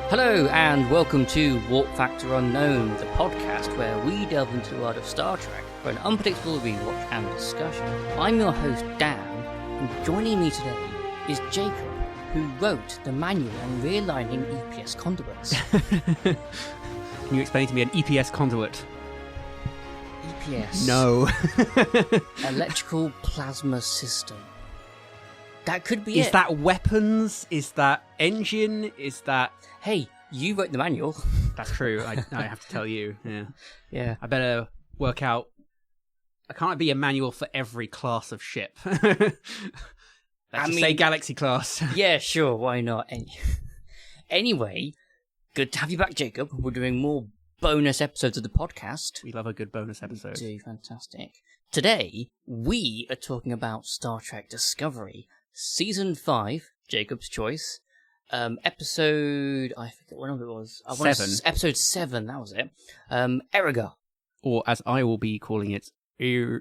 Hello and welcome to Warp Factor Unknown, the podcast where we delve into the world of Star Trek for an unpredictable rewatch and discussion. I'm your host Dan, and joining me today is Jacob, who wrote the manual on realigning EPS conduits. Can you explain to me an EPS conduit? EPS? No. Electrical Plasma System. That could be Is that weapons? Is that engine? Is that... Hey, you wrote the manual. That's true. I have to tell you. Yeah. Yeah. I better work out... I can't be a manual for every class of ship. Let's just say Galaxy class. Yeah, sure. Why not? Anyway, good to have you back, Jacob. We're doing more bonus episodes of the podcast. We love a good bonus episode. We do. Fantastic. Today, we are talking about Star Trek Discovery. Season 5, Jacob's choice. Episode... I forget what number it was. 7. Episode 7, that was it. Erigah. Or as I will be calling it... I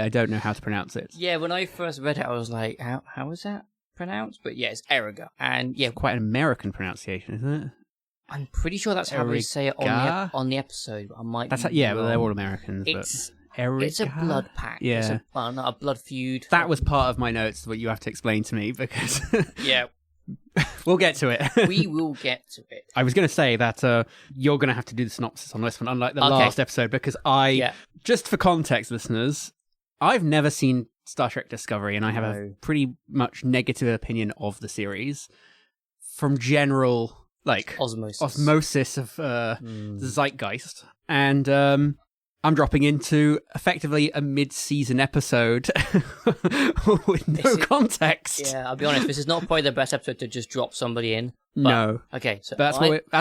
don't know how to pronounce it. Yeah, when I first read it, I was like, how is that pronounced? But yeah, it's Erigah. And yeah, It's quite an American pronunciation, isn't it? I'm pretty sure that's how they say it on the episode. But I might be Yeah, wrong. well, they're all Americans. It's a blood pact. Yeah. Not a blood feud. That was part of my notes, what you have to explain to me, because... Yeah. We'll get to it. We will get to it. I was going to say that you're going to have to do the synopsis on this one, unlike the last episode, because just for context, listeners, I've never seen Star Trek Discovery, and I have a pretty much negative opinion of the series from general, osmosis of the zeitgeist. And I'm dropping into effectively a mid-season episode with no context. Yeah, I'll be honest, this is not probably the best episode to just drop somebody in. But, no. Okay, so that's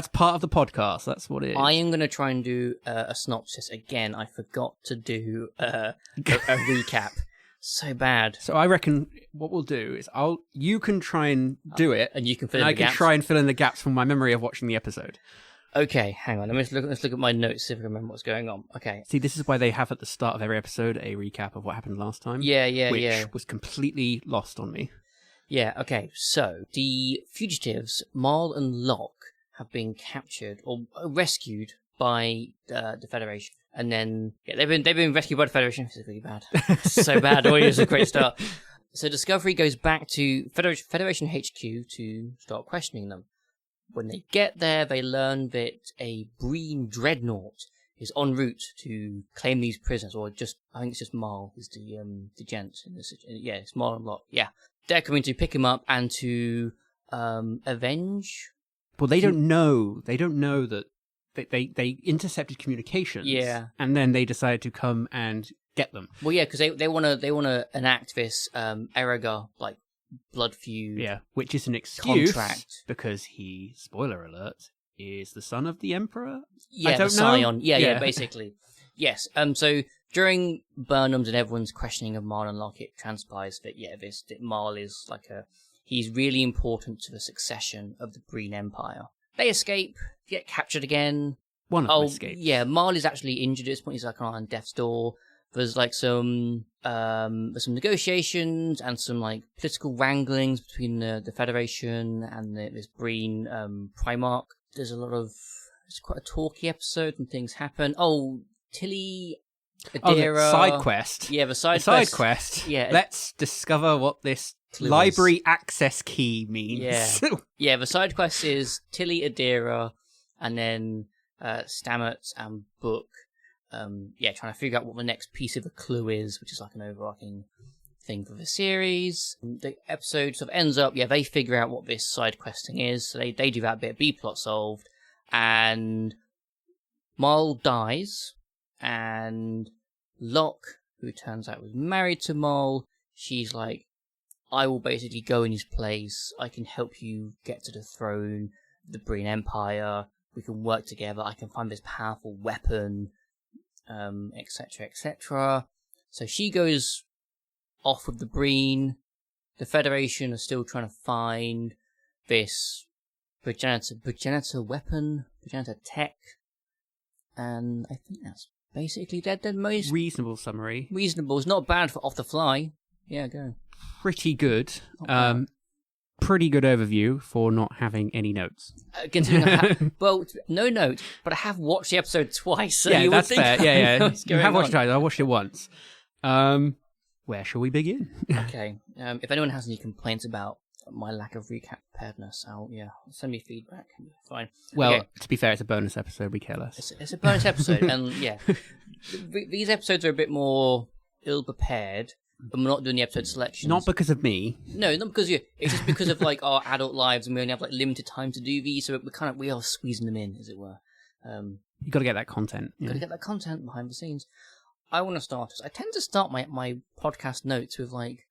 part of the podcast. That's what it is. I am going to try and do a synopsis again. I forgot to do a recap. So bad. So I reckon what we'll do is you can try and do it, and you can fill in the gaps. I can try and fill in the gaps from my memory of watching the episode. Okay, hang on. Let's look at my notes, see if I remember what's going on. Okay. See, this is why they have at the start of every episode a recap of what happened last time. Which was completely lost on me. Yeah, okay. So, the fugitives, Marl and Locke, have been captured or rescued by the Federation. And then, they've been rescued by the Federation. This is really bad. So bad. Already is a great start. So, Discovery goes back to Federation HQ to start questioning them. When they get there, they learn that a Breen dreadnought is en route to claim these prisoners, or I think it's just Marl is the gent in this. Yeah, it's Marl and Locke. Yeah, they're coming to pick him up and to avenge. Well, they don't know. They don't know that they intercepted communications. Yeah, and then they decided to come and get them. Well, yeah, because they want to enact this Erigah blood feud. Yeah, which is an excuse contract because he, spoiler alert, is the son of the Emperor. Yeah, I don't the know. Scion. Yeah, basically. Yes. So during Burnham's and everyone's questioning of Marl and Locke, it transpires that that Marl is he's really important to the succession of the Breen Empire. They escape, get captured again. One of them escapes. Yeah, Marl is actually injured at this point. He's on death's door. There's some negotiations and some political wranglings between the Federation and this Breen Primarch. It's quite a talky episode and things happen. Oh, Tilly Adira. The side quest. Yeah, the side quest. Yeah. Let's discover what this library access key means. Yeah. Yeah, the side quest is Tilly Adira and then Stamets and Book. Trying to figure out what the next piece of a clue is, which is an overarching thing for the series. The episode sort of ends up, they figure out what this side questing is, so they do that bit, B-plot solved, and Marl dies, and Locke, who turns out was married to Marl, she's like, I will basically go in his place, I can help you get to the throne of the Breen Empire, we can work together, I can find this powerful weapon, etc., etc. So she goes off with the Breen. The Federation are still trying to find this progenitor weapon, progenitor tech, and I think that's basically the most reasonable summary. Reasonable. It's not bad for off the fly. Yeah, go. Pretty good. pretty good overview for not having any notes. Considering no notes, but I have watched the episode twice. So yeah, you that's would think fair. Yeah. You have watched it twice. I watched it once. Where shall we begin? Okay. If anyone has any complaints about my lack of recap preparedness, send me feedback. Fine. Well, okay. To be fair, it's a bonus episode. We care less. It's a bonus episode, and these episodes are a bit more ill-prepared, but we're not doing the episode selections. Not because of me. No, not because of you. It's just because of like our adult lives, and we only have like limited time to do these, so we are squeezing them in, as it were. You got to get that content. Got to get that content behind the scenes. I want to start. I tend to start my podcast notes with like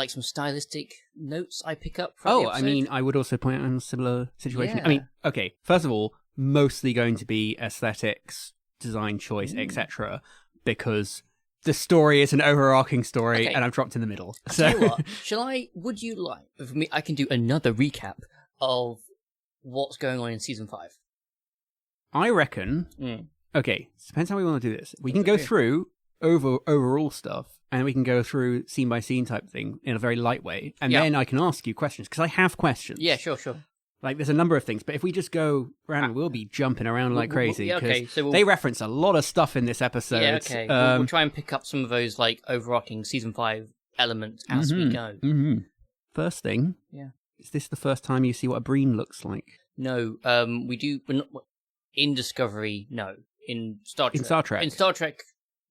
some stylistic notes I pick up from the episode. I mean, I would also point out a similar situation. Yeah. I mean, okay, first of all, mostly going to be aesthetics, design choice, etc., because the story is an overarching story, and I'm dropped in the middle. Tell you what, would you like, for me, I can do another recap of what's going on in season 5. I reckon, okay, depends how we want to do this. We can go through overall stuff, and we can go through scene by scene type thing in a very light way, and then I can ask you questions, because I have questions. Yeah, sure. Like, there's a number of things, but if we just go around, we'll be jumping around like crazy, because so they reference a lot of stuff in this episode. Yeah, okay. We'll try and pick up some of those, like, overarching season 5 elements as we go. Mm-hmm. First thing, is this the first time you see what a breen looks like? No, we do, we're not, in Discovery, no. In Star Trek. In Star Trek,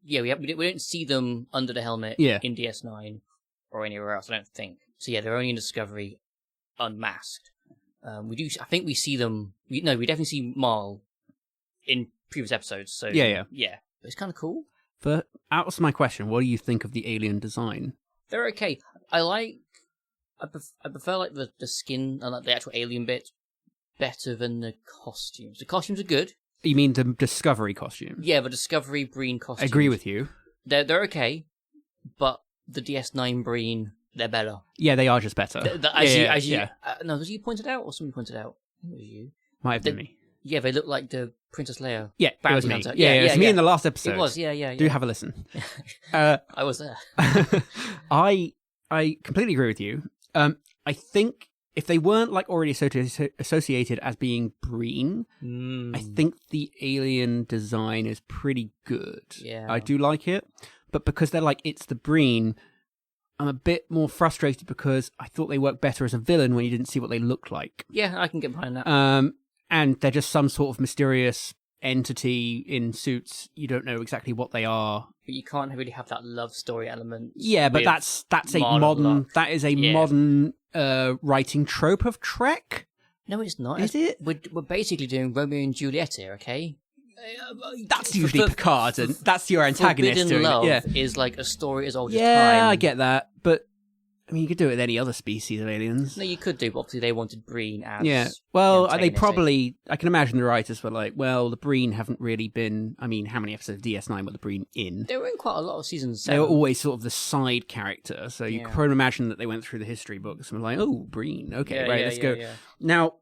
we don't see them under the helmet in DS9 or anywhere else, I don't think. So they're only in Discovery unmasked. We do. I think we see them. We definitely see Marl in previous episodes. So yeah. But it's kind of cool. But that was my question. What do you think of the alien design? They're okay. I prefer like the skin and like the actual alien bit better than the costumes. The costumes are good. You mean the Discovery costume? Yeah, the Discovery Breen costumes. I agree with you. They're okay, but the DS9 Breen, they're better. Yeah, they are just better. No, was you pointed out or somebody pointed out? I think it was you. Might have been me. Yeah, they look like the Princess Leia. Yeah, it was me. Yeah, it was me in the last episode. It was, yeah. Do have a listen. I was there. I completely agree with you. I think if they weren't like already associated as being Breen, I think the alien design is pretty good. Yeah, I do like it, but because they're like it's the Breen, I'm a bit more frustrated because I thought they worked better as a villain when you didn't see what they looked like. Yeah, I can get behind that. And they're just some sort of mysterious entity in suits. You don't know exactly what they are. But you can't really have that love story element. Yeah, but that's a modern. That is a modern writing trope of Trek. No, it's not. Is it? We're basically doing Romeo and Juliet here, okay? That's usually Picard, and that's your antagonist. Forbidden love is like a story as old as time. Yeah, I get that, but I mean, you could do it with any other species of aliens. No, you could do, but obviously they wanted Breen as... Yeah, well, they probably... I can imagine the writers were like, well, the Breen haven't really been... I mean, how many episodes of DS9 were the Breen in? They were in quite a lot of season 7. They were always sort of the side character, so you could probably imagine that they went through the history books and were like, oh, Breen, okay, let's go. Yeah. Now,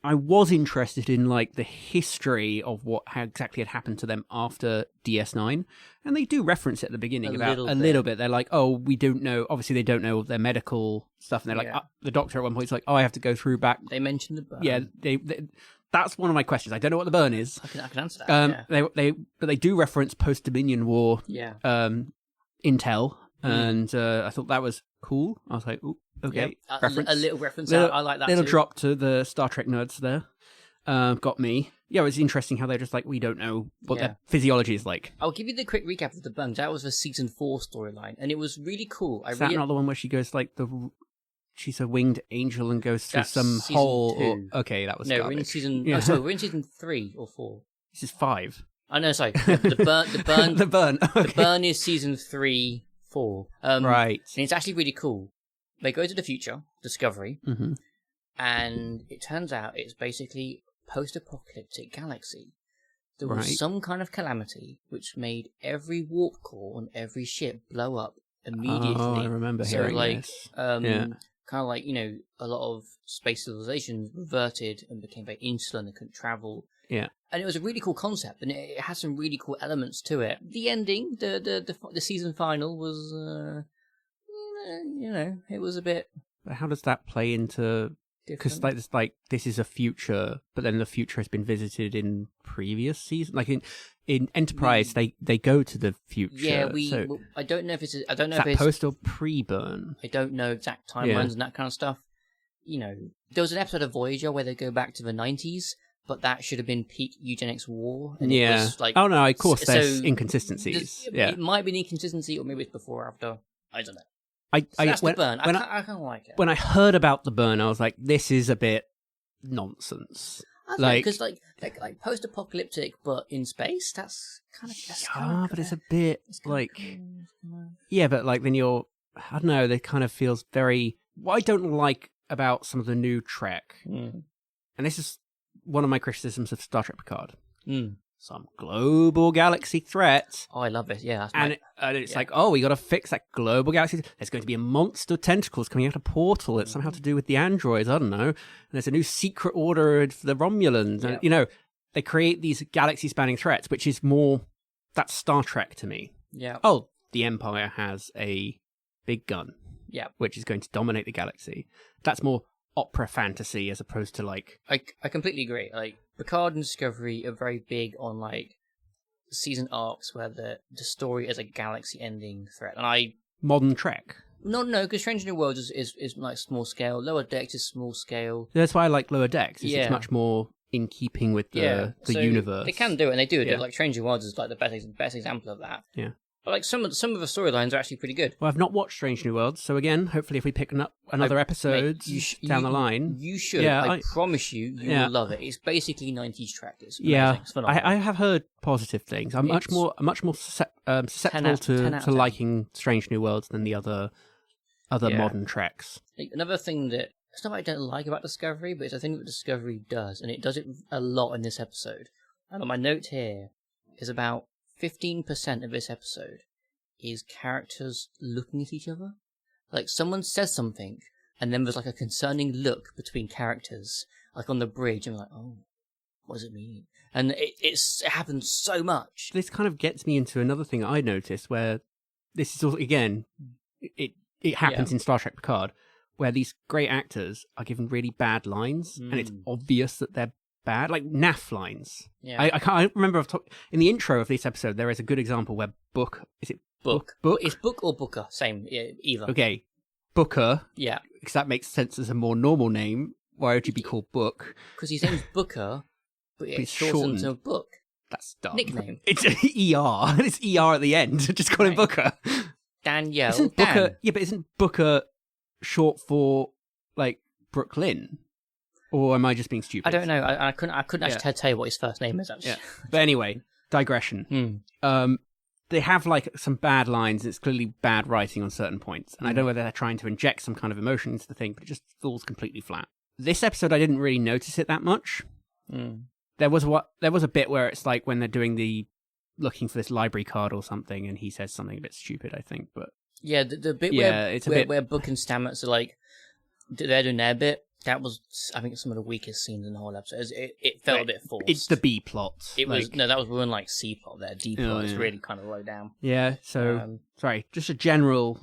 I was interested in like the history of how exactly had happened to them after DS9, and they do reference it at the beginning a little bit. They're like, "Oh, we don't know." Obviously, they don't know their medical stuff, and they're like, the doctor at one point is like, "Oh, I have to go through back." They mentioned the burn. Yeah, they that's one of my questions. I don't know what the burn is. I can answer that. They do reference post Dominion War. Intel, and I thought that was cool. I was like, "Ooh, okay." A little reference. I like that. Little drop to the Star Trek nerds there. Got me. Yeah, it was interesting how they're just like, we don't know what their physiology is like. I'll give you the quick recap of the burns. That was the season 4 storyline, and it was really cool. Is that not the one where she goes like she's a winged angel and goes through some hole? Okay, that was we're in season. We're in season 3 or 4. This is 5. Oh no, sorry. The burn. The burn. Okay. The burn is season 3, 4. Right. And it's actually really cool. They go to the future, Discovery, and it turns out it's basically post-apocalyptic galaxy. There was some kind of calamity which made every warp core on every ship blow up immediately. Oh, I remember hearing this. Kind of like, a lot of space civilizations reverted and became very insular and couldn't travel. Yeah. And it was a really cool concept, and it had some really cool elements to it. The ending, the season final was, it was a bit... how does that play into? Because this is a future, but then the future has been visited in previous seasons. Like in Enterprise, they go to the future. Yeah, I don't know if it's post or pre-burn. I don't know exact timelines and that kind of stuff. You know, there was an episode of Voyager where they go back to the 90s, but that should have been peak eugenics war. And it was like, oh no, of course there's inconsistencies. It might be an inconsistency, or maybe it's before or after. I don't know. The burn. I kind of like it. When I heard about the burn, I was like, "This is a bit nonsense." Because like post-apocalyptic, but in space. That's kind of but it's a bit yeah, but like then you're, I don't know. It kind of feels very. What I don't like about some of the new Trek, and this is one of my criticisms of Star Trek Picard. Some global galaxy threat. Oh, I love it. Yeah. And it's like, oh, we got to fix that global galaxy. There's going to be a monster of tentacles coming out of a portal. It's somehow to do with the androids. I don't know. And there's a new secret order for the Romulans. And, you know, they create these galaxy-spanning threats, which is more, that's Star Trek to me. Yeah. Oh, the Empire has a big gun. Yeah. Which is going to dominate the galaxy. That's more opera fantasy as opposed to like... I completely agree. Like, Picard and Discovery are very big on like season arcs where the story is a galaxy ending threat. And Modern Trek. No, because Strange New Worlds is like small scale. Lower Decks is small scale. That's why I like Lower Decks. It's much more in keeping with the universe. They can do it, and they do it. Yeah. Like Strange New Worlds is like the best example of that. Yeah. But like some of the storylines are actually pretty good. Well, I've not watched Strange New Worlds, so again, hopefully if we pick up another episode down the line... You should. Yeah, I promise you will love it. It's basically 90s Trek. It's amazing. Yeah, it's phenomenal. I have heard positive things. I'm much more susceptible to liking Strange New Worlds than the other modern Treks. Like, another thing that... It's not what I don't like about Discovery, but it's a thing that Discovery does, and it does it a lot in this episode. And on my note here is about 15% of this episode is characters looking at each other. Like, someone says something, and then there's like a concerning look between characters, like on the bridge, and we're like, oh, what does it mean? And it happens so much. This kind of gets me into another thing I noticed, where this is also, again, it happens in Star Trek Picard, where these great actors are given really bad lines, and it's obvious that they're bad, like naff lines. Yeah, I remember in the intro of this episode there is a good example where Book. It's Book or Booker, same either. Okay, Booker. Yeah, because that makes sense as a more normal name. Why would you be called Book? Because his name's Booker, but it's shortened to Book. That's dumb. Nickname. It's ER. It's ER at the end. Just call him Booker. Danielle. Isn't Booker? Yeah, but isn't Booker short for like Brooklyn? Or am I just being stupid? I don't know. I couldn't actually tell you what his first name is, actually. Yeah. But anyway, digression. They have like some bad lines. It's clearly bad writing on certain points. And I don't know whether they're trying to inject some kind of emotion into the thing, but it just falls completely flat. This episode, I didn't really notice it that much. There was a bit where it's like when they're doing looking for this library card or something, and he says something a bit stupid, I think. But yeah, the bit where Book and Stamets are like, they're doing their bit. That was, I think, some of the weakest scenes in the whole episode. It felt a bit forced. It's the B plot. That was one like C plot there. D plot is really kind of low down. Yeah. So sorry, just a general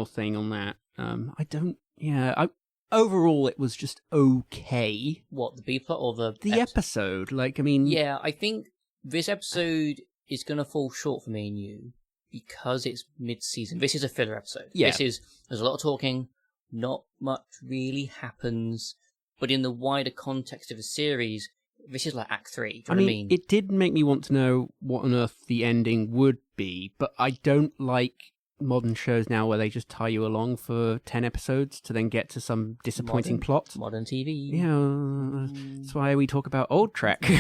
thing on that. I don't. Yeah. Overall, it was just okay. What, the B plot or the episode? Like, I mean, yeah, I think this episode is gonna fall short for me and you because it's mid-season. This is a filler episode. Yeah. There's a lot of talking. Not much really happens, but in the wider context of the series, this is like Act 3. Do you know what I mean? It did make me want to know what on earth the ending would be, but I don't like modern shows now where they just tie you along for 10 episodes to then get to some disappointing plot. Modern TV. Yeah, that's why we talk about old Trek. We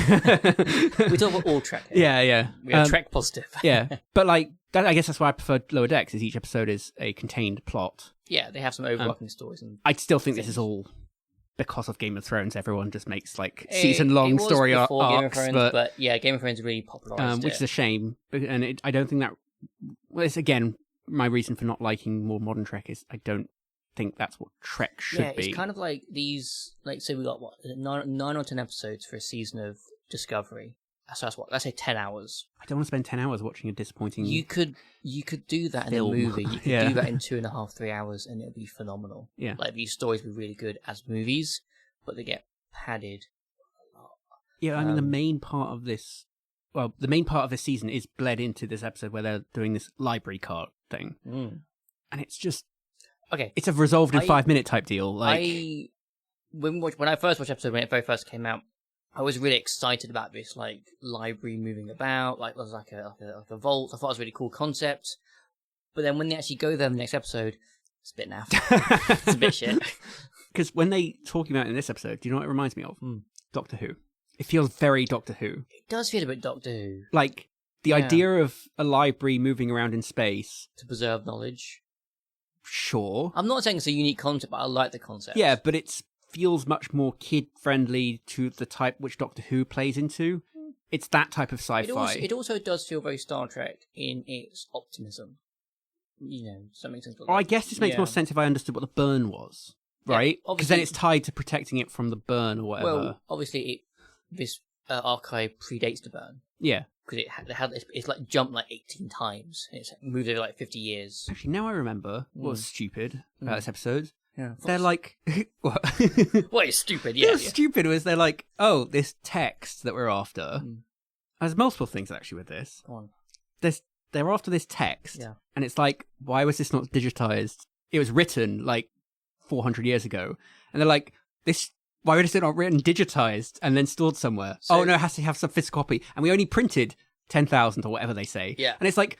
talk about old Trek. Yeah. We are Trek positive. Yeah, but like, I guess that's why I preferred Lower Decks, is each episode is a contained plot. Yeah, they have some overarching stories. And I still think this is all because of Game of Thrones. Everyone just makes like season-long story arcs. Game of Thrones, but yeah, Game of Thrones really popularized which is a shame. And I don't think that... Well, it's, again, my reason for not liking more modern Trek is I don't think that's what Trek should be. Yeah, it's kind of like these... Like, say we got, 9 or 10 episodes for a season of Discovery. So that's what, let's say 10 hours. I don't want to spend 10 hours watching a disappointing You could do that film. In a movie. You could do that in 2.5, 3 hours, and it'd be phenomenal. Yeah. Like, these stories would be really good as movies, but they get padded. Yeah, I mean, the main part of this season is bled into this episode where they're doing this library card thing. Mm. And it's just... Okay. It's a resolved in 5-minute type deal. Like, when I first watched the episode, when it very first came out, I was really excited about this, like, library moving about, like, there's like a vault. I thought it was a really cool concept. But then when they actually go there in the next episode, it's a bit naff. It's a bit shit. Because when they talking about it in this episode, do you know what it reminds me of? Doctor Who. It feels very Doctor Who. It does feel a bit Doctor Who. Like, the idea of a library moving around in space. To preserve knowledge. Sure. I'm not saying it's a unique concept, but I like the concept. Yeah, but it feels much more kid-friendly to the type which Doctor Who plays into. It's that type of sci-fi. It also does feel very Star Trek in its optimism. You know, does that make sense? I guess this makes more sense if I understood what the burn was, right? Because then it's tied to protecting it from the burn or whatever. Well, obviously, this archive predates the burn. Yeah. Because it's like jumped like 18 times. It's moved over like 50 years. Actually, now I remember what was stupid about this episode. Yeah. They're like, what? What is stupid? Yeah. What's stupid was they're like, oh, this text that we're after. There's multiple things actually with this. Go on. They're after this text, and it's like, why was this not digitized? It was written like 400 years ago, and they're like, this. Why was it not written, digitized, and then stored somewhere? So, it has to have some physical copy, and we only printed 10,000 or whatever they say. Yeah, and it's like,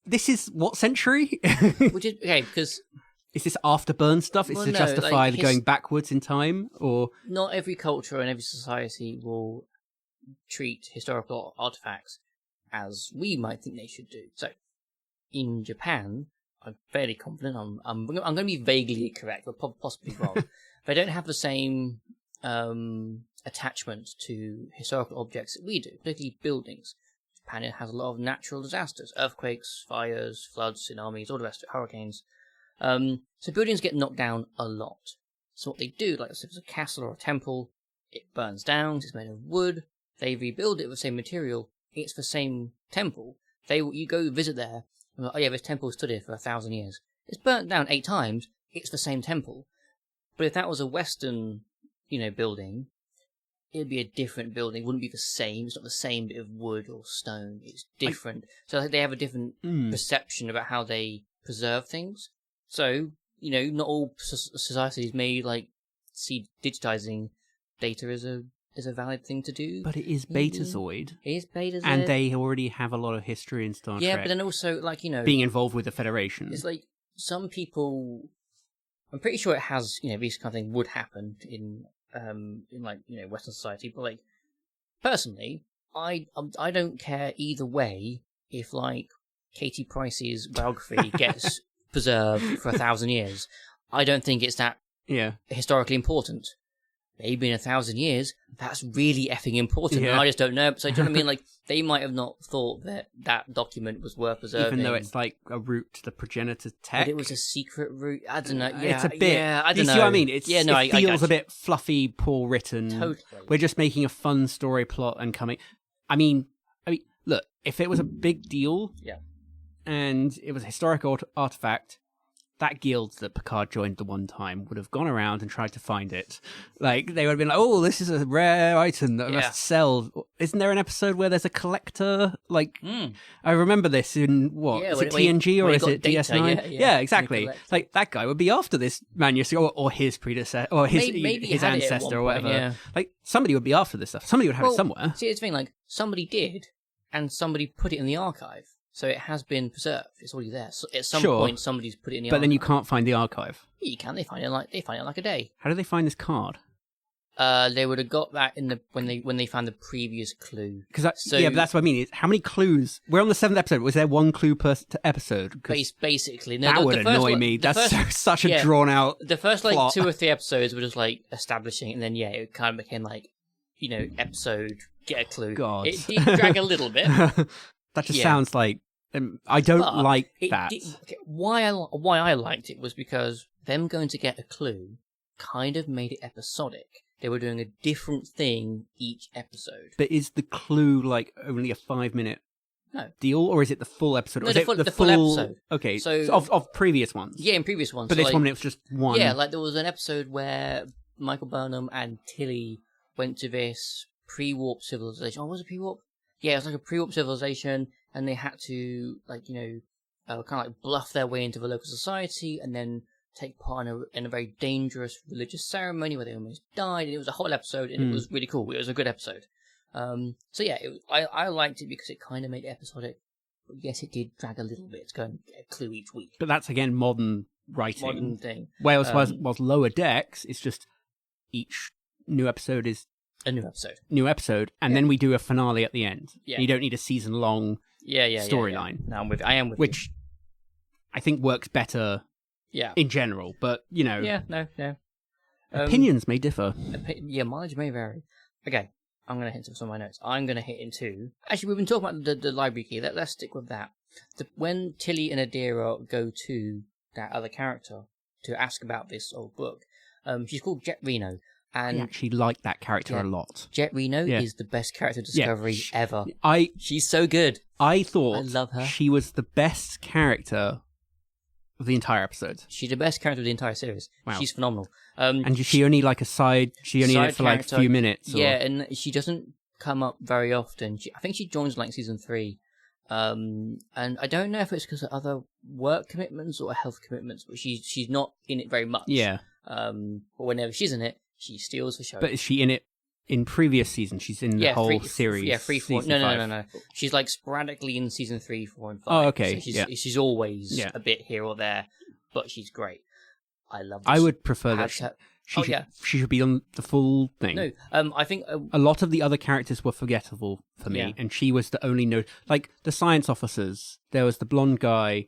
this is what century? Which is okay because is this afterburn stuff? It's to justify the going backwards in time, or not every culture and every society will treat historical artifacts as we might think they should do. So, in Japan, I'm fairly confident. I'm going to be vaguely correct, but possibly wrong. They don't have the same attachment to historical objects that we do, particularly buildings. Japan has a lot of natural disasters: earthquakes, fires, floods, tsunamis, all the rest of it, hurricanes. So buildings get knocked down a lot. So what they do, like if it's a castle or a temple, it burns down. It's made of wood. They rebuild it with the same material. It's the same temple. You go visit there. And like, oh yeah, this temple stood here for 1,000 years. It's burnt down 8 times. It's the same temple. But if that was a Western, building, it'd be a different building. It wouldn't be the same. It's not the same bit of wood or stone. It's different. So I think they have a different perception about how they preserve things. So, not all societies may see digitizing data as a valid thing to do. But it is Betazoid. It is Betazoid. And they already have a lot of history in Star Trek. Yeah, but then also, being involved with the Federation. It's like some people... I'm pretty sure it has, this kind of thing would happen in Western society. But, personally, I don't care either way if, Katie Price's biography gets preserved for 1,000 years. I don't think it's that historically important. Maybe in 1,000 years, that's really effing important. And I just don't know. So, do you know what I mean? They might have not thought that document was worth preserving. Even though it's like a route to the progenitor tech. But it was a secret route. I don't know. Yeah, it's a bit. Yeah, I don't know. You see what I mean? It feels a bit fluffy, poor written. Totally. We're just making a fun story plot and coming. I mean, look, if it was a big deal, and it was a historical artifact, that guild that Picard joined the one time would have gone around and tried to find it. They would have been like, oh, this is a rare item that I must sell. Isn't there an episode where there's a collector? I remember this in, is it TNG or is it DS9? Yeah, exactly. That guy would be after this manuscript or his predecessor or his ancestor or whatever. Somebody would be after this stuff. Somebody would have it somewhere. See, it's the thing, somebody did and somebody put it in the archive. So it has been preserved. It's already there. So at some point, somebody's put it in the archive. But then you can't find the archive. Yeah, you can. They find it like a day. How do they find this card? They would have got that when they found the previous clue. But that's what I mean. How many clues? We're on the 7th episode. Was there one clue per episode? Basically, no. That would annoy me. That's such a drawn out. The first plot. 2 or 3 episodes were just establishing, and then it kind of became episode get a clue. God, it did drag a little bit. That just sounds like I don't like that. Why I liked it was because them going to get a clue kind of made it episodic. they were doing a different thing each episode. But is the clue like only a 5-minute deal, or is it the full episode? No, the full episode. Okay, so of previous ones. Yeah, in previous ones. But this one, it was just one. Yeah, like there was an episode where Michael Burnham and Tilly went to this pre-warp civilization. Oh, was it pre-warp? Yeah, it was like a pre-warp civilization, and they had to, like, kind of like bluff their way into the local society, and then take part in a very dangerous religious ceremony where they almost died. And it was a whole episode, and it was really cool. It was a good episode. So yeah, I liked it because it kind of made it episodic. But yes, it did drag a little bit to go and get a clue each week. But that's, again, modern writing. Modern thing. Whereas Lower Decks, it's just each new episode is a new episode. And then we do a finale at the end. Yeah. You don't need a season-long storyline. No, I am with which you. I think works better in general. But, Yeah, no. Opinions may differ. Mileage may vary. Okay, I'm going to hit into some of my notes. I'm going to hit into... Actually, we've been talking about the library key. Let's stick with that. When Tilly and Adira go to that other character to ask about this old book, she's called Jet Reno. And I actually like that character a lot. Jet Reno is the best character discovery ever. She's so good. I thought I love her. She was the best character of the entire episode. She's the best character of the entire series. Wow. She's phenomenal. And she only like a side. She only in it for like a few minutes. Yeah, and she doesn't come up very often. I think she joins like season 3. And I don't know if it's because of other work commitments or health commitments, but she's not in it very much. Yeah. But whenever she's in it, she steals the show. But is she in it in previous seasons? She's in the whole series. Yeah, 3, 4. No. She's like sporadically in season 3, 4, and 5. Oh, okay. So she's always a bit here or there, but she's great. I love this. I would prefer that she should be on the full thing. No, I think a lot of the other characters were forgettable for me, and she was the only like the science officers. There was the blonde guy.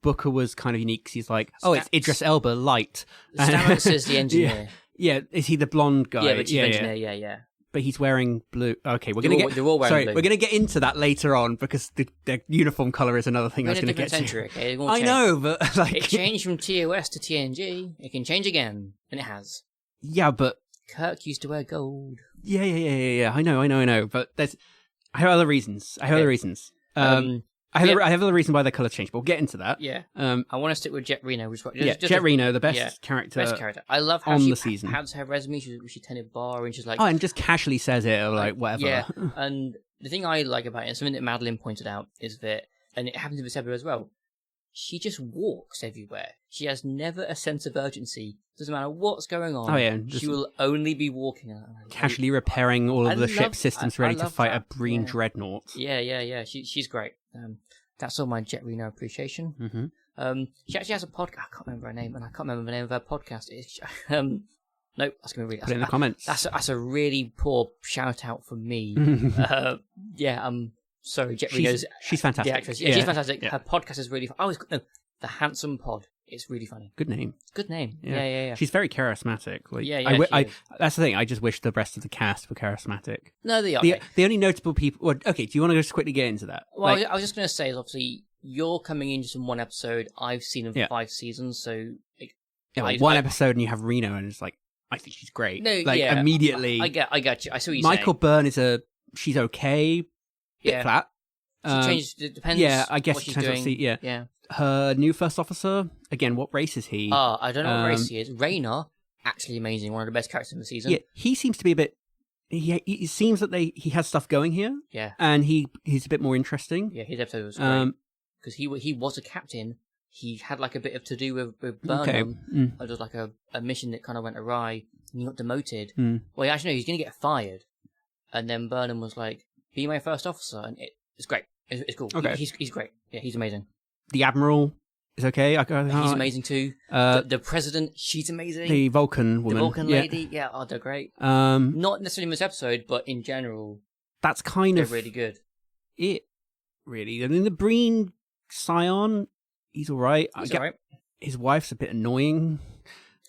Booker was kind of unique because he's like, it's Idris Elba light. Stamets is the engineer. Yeah, is he the blonde guy? Yeah, the chief engineer, yeah. But he's wearing blue. Okay, they're all wearing blue. We're going to get into that later on because their uniform colour is another thing I was going to get to. Okay? I know, but it changed from TOS to TNG. It can change again, and it has. Yeah, but Kirk used to wear gold. Yeah. I know. But I have other reasons. I have other reason why the colours changed, but we'll get into that. Yeah. I want to stick with Jet Reno. Jet Reno, the best character. I love how she has her resume. She tended bar and she's like... and just casually says it or like whatever. Yeah. And the thing I like about it, and something that Madeline pointed out, is that, and it happens in this episode as well, she just walks everywhere. She has never a sense of urgency. Doesn't matter what's going on. Oh, yeah. She will only be walking. Casually repairing all of the ship systems ready to fight a Breen dreadnought. Yeah. She's great. That's all my Jet Reno appreciation. Mm-hmm. She actually has a podcast. I can't remember her name, and I can't remember the name of her podcast. Nope, that's going to be really... Put it in the comments. That's a really poor shout-out from me. I'm sorry, Jet Reno's... She's fantastic. The actress. Yeah, she's fantastic. Yeah. Her podcast is really fun. The Handsome Pod. It's really funny. Good name. Yeah. She's very charismatic. That's the thing. I just wish the rest of the cast were charismatic. No, they are. The only notable people... Well, okay, do you want to just quickly get into that? Well, I was just going to say, is obviously, you're coming in just in one episode. I've seen them for 5 seasons, so... one episode and you have Reno and it's like, I think she's great. No, immediately... I got you. I see what you're saying. Michael Byrne she's okay. Bit flat. She changed. It depends. Yeah, I guess what she's doing. Yeah. Her new first officer. Again, what race is he? I don't know what race he is. Rayner, actually amazing. One of the best characters in the season. Yeah, he seems to be a bit. It seems that he has stuff going here. Yeah, and he's a bit more interesting. Yeah, his episode was great because he was a captain. He had like a bit of to do with Burnham. Okay. It was like a mission that kind of went awry, and he got demoted. Well, actually, no, he's going to get fired, and then Burnham was like, "Be my first officer," and it's great. It's cool. Okay. He's great. Yeah, he's amazing. The Admiral is okay. He's amazing too. The President, she's amazing. The Vulcan woman. The Vulcan lady, they're great. Not necessarily in this episode, but in general. That's kind of... They're really good. Really. I mean, the Breen Scion, he's alright. He's alright. His wife's a bit annoying.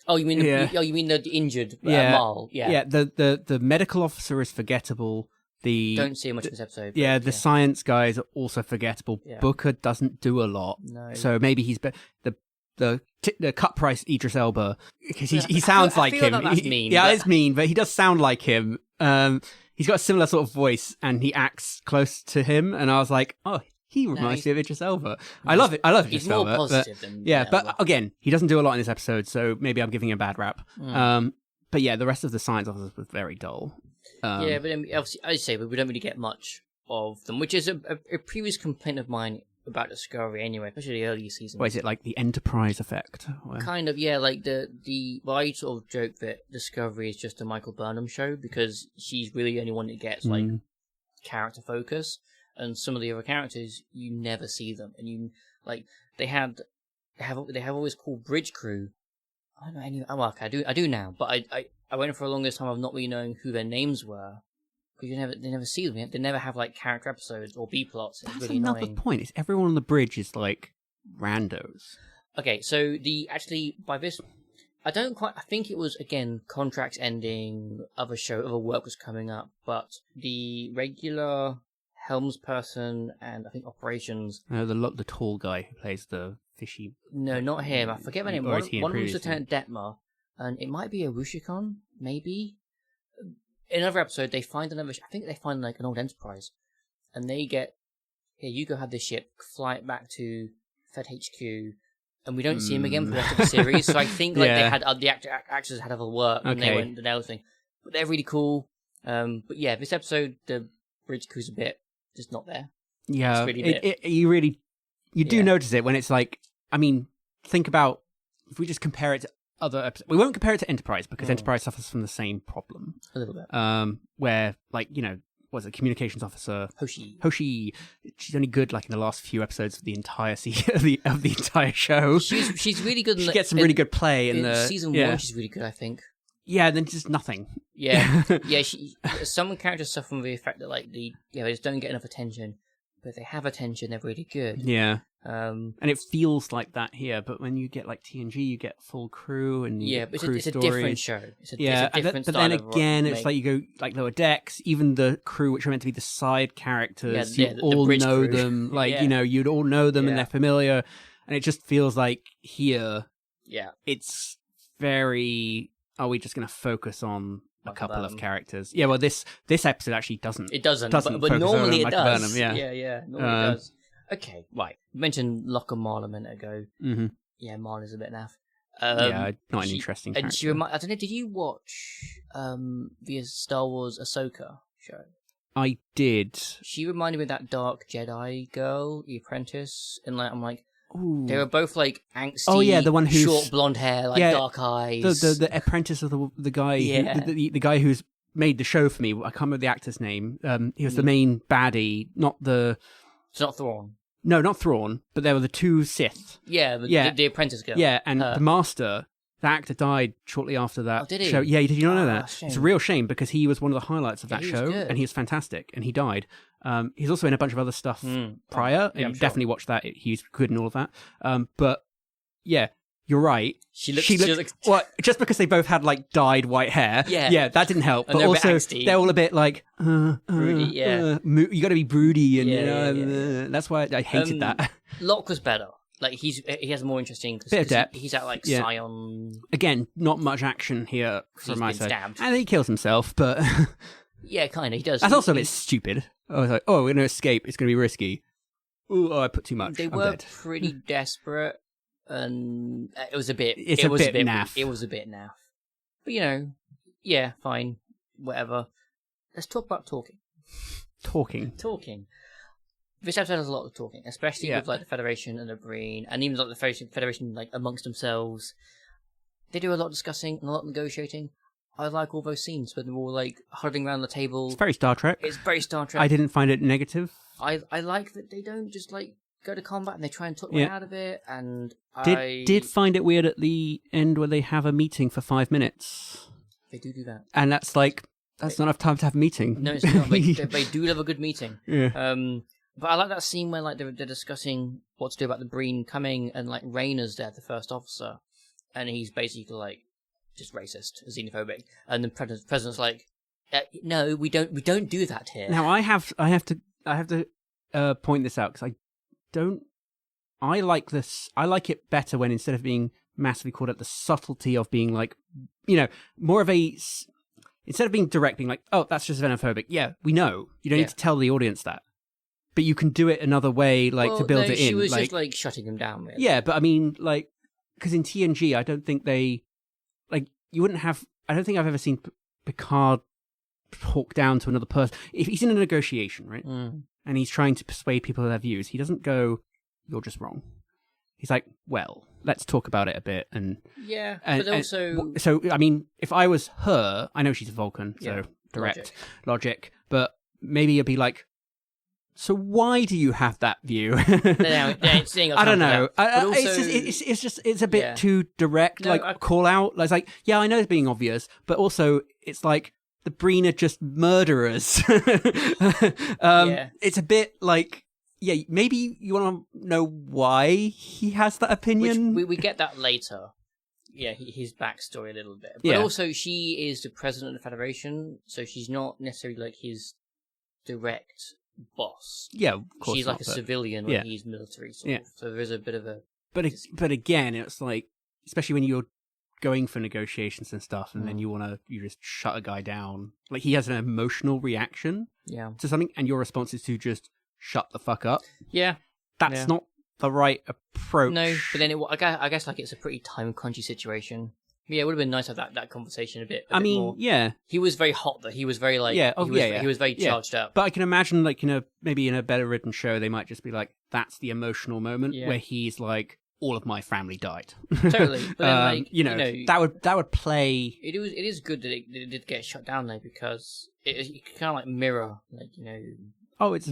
Oh, you mean the injured Marl? Yeah. Yeah, the medical officer is forgettable. Don't see much of this episode. The science guys are also forgettable. Yeah. Booker doesn't do a lot, so maybe he's the the cut price Idris Elba, because he sounds like him. That's mean. Yeah, it's mean, but he does sound like him. He's got a similar sort of voice, and he acts close to him. And I was like, oh, he reminds me of Idris Elba. I love it. I love Idris Elba. He's more positive than but again, he doesn't do a lot in this episode, so maybe I'm giving him a bad rap. But yeah, the rest of the science officers was very dull. But obviously, I say, but we don't really get much of them, which is a previous complaint of mine about Discovery anyway, especially the earlier seasons. What is it, like the Enterprise effect? Kind of, yeah, like well, I sort of joke that Discovery is just a Michael Burnham show, because she's really the only one that gets like character focus, and some of the other characters you never see them, and you like they have always called bridge crew. I don't know any. Oh, okay, I do now, but I went for the longest time of not really knowing who their names were, because they never see them. They never have like character episodes or B plots. It's That's really another annoying. point. Is everyone on the bridge is like randos? Okay, so by this, I think it was again contracts ending, other work was coming up, but the regular helmsperson and I think operations. No, the tall guy who plays the fishy. No, not him. I forget my name. One of them was Lieutenant Detmer, and it might be a Wushikon, maybe. In another episode, they find I think they find like an old Enterprise, and they get, here, you go have this ship, fly it back to Fed HQ, and we don't see him again for the rest of the series. So I think like they had the actors had other work, and they went the nail thing. But they're really cool. But yeah, this episode, the bridge crew's a bit just not there. Yeah, you do notice it when it's like, I mean, think about if we just compare it to other episodes. We won't compare it to Enterprise, because Enterprise suffers from the same problem. A little bit. Where, like, was it communications officer Hoshi? She's only good like in the last few episodes of the entire of the entire show. She's really good. She gets some really good play in the season 1. She's really good, I think. Yeah, and then just nothing. Yeah, yeah. Some characters suffer from the effect that like they just don't get enough attention, but if they have attention, they're really good. Yeah. And it feels like that here, but when you get like TNG, you get full crew and but crew it's a stories. different show. It's a different but then again, it's like you go like Lower Decks, even the crew, which are meant to be the side characters, you all know crew. Them. Like you'd all know them and they're familiar, and it just feels like here, it's very. Are we just going to focus on a couple of characters? Yeah, well, this episode actually doesn't. It doesn't. But normally it does. Burnham, yeah. Normally it does. Okay, right. You mentioned Locke and Marla a minute ago. Mm-hmm. Yeah, Marla's a bit naff. Not an interesting character. I don't know, did you watch the Star Wars Ahsoka show? I did. She reminded me of that dark Jedi girl, the apprentice, and like I'm like, ooh. They were both like angsty. Oh yeah, the one who's short blonde hair, like dark eyes. The apprentice of the guy, the guy who's made the show for me. I can't remember the actor's name. He was the main baddie, not the. It's not Thrawn. No, not Thrawn, but there were the two Sith. Yeah, the apprentice girl. Yeah, and the master, the actor died shortly after that did he? show. Yeah, did you not know that? It's a real shame because he was one of the highlights of that show, and he was fantastic, and he died. He's also in a bunch of other stuff prior, and definitely watched that. He's good in all of that. But yeah, you're right. She looks well, just because they both had like dyed white hair. Yeah, that didn't help. And but also, they're all a bit like broody. You got to be broody, and that's why I hated that. Locke was better. Like he has more interesting bit of depth. He's at like Scion. Again, not much action here from my side. Stabbed. And he kills himself, but yeah, kind of. He does. That's also a bit stupid. I was like, we're gonna escape. It's gonna be risky. I put too much. They I'm were dead. pretty desperate. And it was a bit. It was a bit naff. It was a bit naff. But fine, whatever. Let's talk about talking. Talking. This episode has a lot of talking, especially with like the Federation and the Breen, and even like the Federation like amongst themselves. They do a lot of discussing and a lot of negotiating. I like all those scenes when they're all like huddling around the table. It's very Star Trek. I didn't find it negative. I like that they don't just like go to combat and they try and talk way out of it. And I did find it weird at the end where they have a meeting for 5 minutes. They do that, and that's not enough time to have a meeting. No, it's not. They do love a good meeting. Yeah. But I like that scene where like they're discussing what to do about the Breen coming, and like Rayner's there, the first officer, and he's basically like just racist, xenophobic, and the president's like, no, we don't do that here. Now I have to point this out because I don't I like this. I like it better when instead of being massively called out, the subtlety of being like, more of a. Instead of being direct, being like, oh, that's just xenophobic. Yeah, we know. You don't need to tell the audience that. But you can do it another way, to build it in. She was just, shutting him down. Really. Yeah, but I mean, because in TNG, I don't think they... you wouldn't have... I don't think I've ever seen Picard talk down to another person. If he's in a negotiation, right? Mm. And he's trying to persuade people of their views, he doesn't go, you're just wrong. He's like, well, let's talk about it a bit. But also... So, I mean, if I was her, I know she's a Vulcan, so direct logic. But maybe it'd be like, so why do you have that view? I don't know. It's a bit too direct, call out. It's like, yeah, I know it's being obvious, but also it's like the Breen are just murderers. It's a bit like... Yeah, maybe you want to know why he has that opinion. We get that later. Yeah, his backstory a little bit. But also, she is the president of the Federation, so she's not necessarily his direct boss. Yeah, of course. She's like a civilian when he's military, sort of. So there is a bit of a... But again, it's like, especially when you're going for negotiations and stuff, and then you just shut a guy down. Like, he has an emotional reaction to something, and your response is to just... shut the fuck up. Yeah. That's not the right approach. No, but then I guess it's a pretty time-crunchy situation. Yeah, it would have been nice to have that conversation a bit more. Yeah. He was very hot, though. He was very, he was very charged up. But I can imagine, maybe in a better written show, they might just be like, that's the emotional moment where he's like, all of my family died. Totally. But then, that would play... It is good that it did get shut down, though, because it kind of mirror, Oh, it's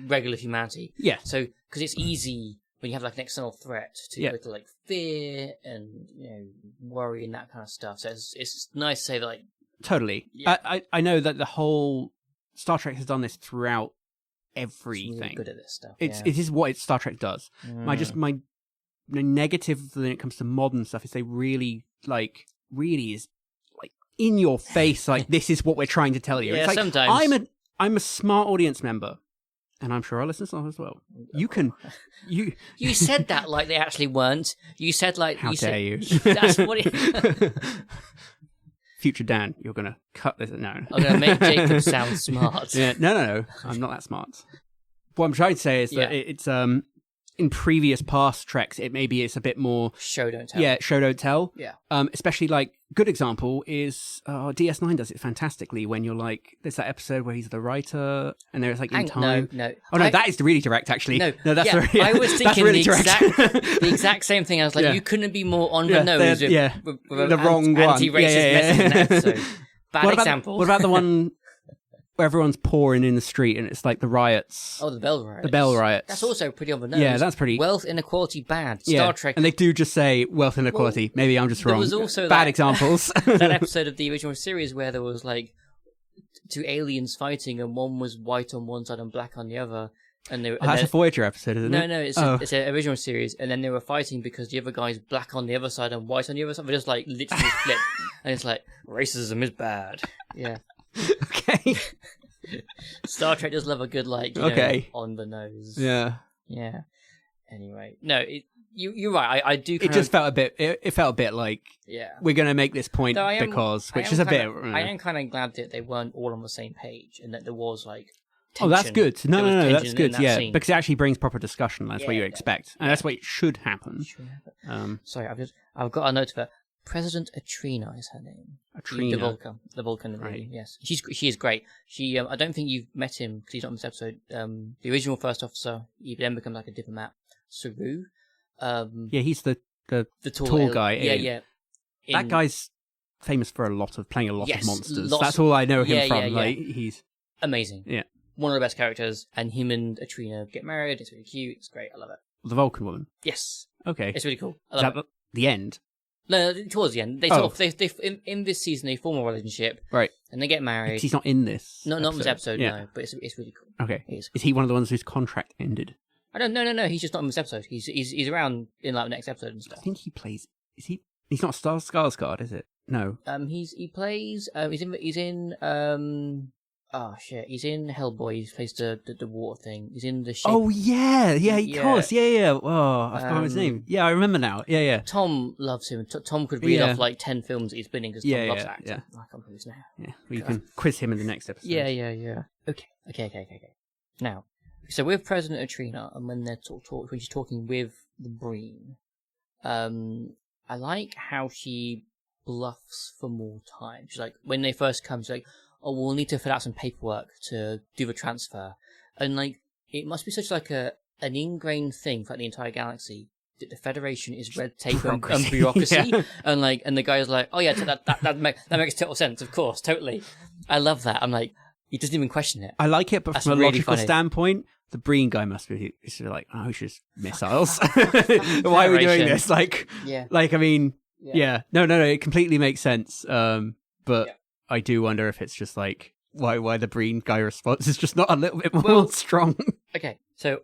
regular humanity. Yeah. So, because it's easy when you have an external threat to go to fear and worry and that kind of stuff. So it's nice to say that totally. Yeah. I know that the whole Star Trek has done this throughout everything. It's really good at this stuff. It is what Star Trek does. My negative when it comes to modern stuff is they really is in your face. This is what we're trying to tell you. Yeah, it's sometimes I'm a smart audience member, and I'm sure our listeners are as well. You said that like they actually weren't. You said how dare you? That's what it... Future Dan, you're gonna cut this. No, I'm gonna make Jacob sound smart. Yeah, no, I'm not that smart. What I'm trying to say is that it's in previous past Treks, it's a bit more show don't tell. Yeah, show don't tell. Yeah. Especially good example is DS9 does it fantastically when you're there's that episode where he's the writer and there's in time. No. Oh no, that is really direct actually. No, that's I was thinking really the exact same thing. I was like, you couldn't be more on the nose with the wrong one. Anti-racist message in that episode. Bad example. What about the one where everyone's pouring in the street and it's the riots? Oh, the Bell Riots. The Bell Riots. That's also pretty on the nose. Yeah, that's pretty... Wealth inequality bad. Star Trek. And they do just say wealth inequality. Well, maybe I'm just wrong. There was also bad examples. That episode of the original series where there was two aliens fighting and one was white on one side and black on the other. And that's a Voyager episode, isn't it? No, it's an original series. And then they were fighting because the other guy's black on the other side and white on the other side. They just literally flip. And it's racism is bad. Yeah. Okay. Star Trek does love a good on the nose. Yeah. Anyway, no, you're right. I do. It just felt a bit. It felt a bit like we're going to make this point I am kind of glad that they weren't all on the same page and that there was tension. Oh, that's good. No, that's good. That scene. Because it actually brings proper discussion. That's what you expect, and that's what it should happen. Sorry, I've got a note of her. President Atrina is her name. Atrina, the Vulcan. Right. Yes, she is great. She, I don't think you've met him because he's not in this episode. The original first officer, he then becomes a diplomat. Saru. He's the tall guy. Yeah. That guy's famous for playing a lot of monsters. That's all I know him from. Yeah. He's amazing. Yeah, one of the best characters. And him and Atrina get married. It's really cute. It's great. I love it. The Vulcan woman. Yes. Okay. It's really cool. Is that the end? No, towards the end. They in this season they form a relationship, right? And they get married. He's not in this. Not in this episode, no. But it's really cool. Okay. Is he one of the ones whose contract ended? I don't. No. He's just not in this episode. He's around in the next episode and stuff. I think he plays. Is he? He's not Skarsgård, is it? No. He plays. He's in. Oh shit! He's in Hellboy. He plays the water thing. He's in the ship. Oh yeah, of course, yeah. Oh, I forgot his name. Yeah, I remember now. Yeah. Tom loves him. Tom could read off like 10 films that he's been in because Tom loves acting. Yeah. I can't remember his name. Yeah, well, you can quiz him in the next episode. Yeah. Okay. Now, so with President Atrina, and when they're when she's talking with the Breen, I like how she bluffs for more time. She's like, when they first come, she's like, oh, we'll need to fill out some paperwork to do the transfer. And, like, it must be such, like, an ingrained thing for the entire galaxy that the Federation is red tape and bureaucracy. Yeah. And the guy's like, oh, yeah, that makes total sense, of course, totally. I love that. I'm like, he doesn't even question it. I like it, but that's from a really logical standpoint, the Breen guy must be sort of like, oh, it's just missiles. Why are we doing this? Like, I mean, yeah. No, it completely makes sense. But... Yeah. I do wonder if it's just like why the Breen guy response is just not a little bit more strong. Okay, so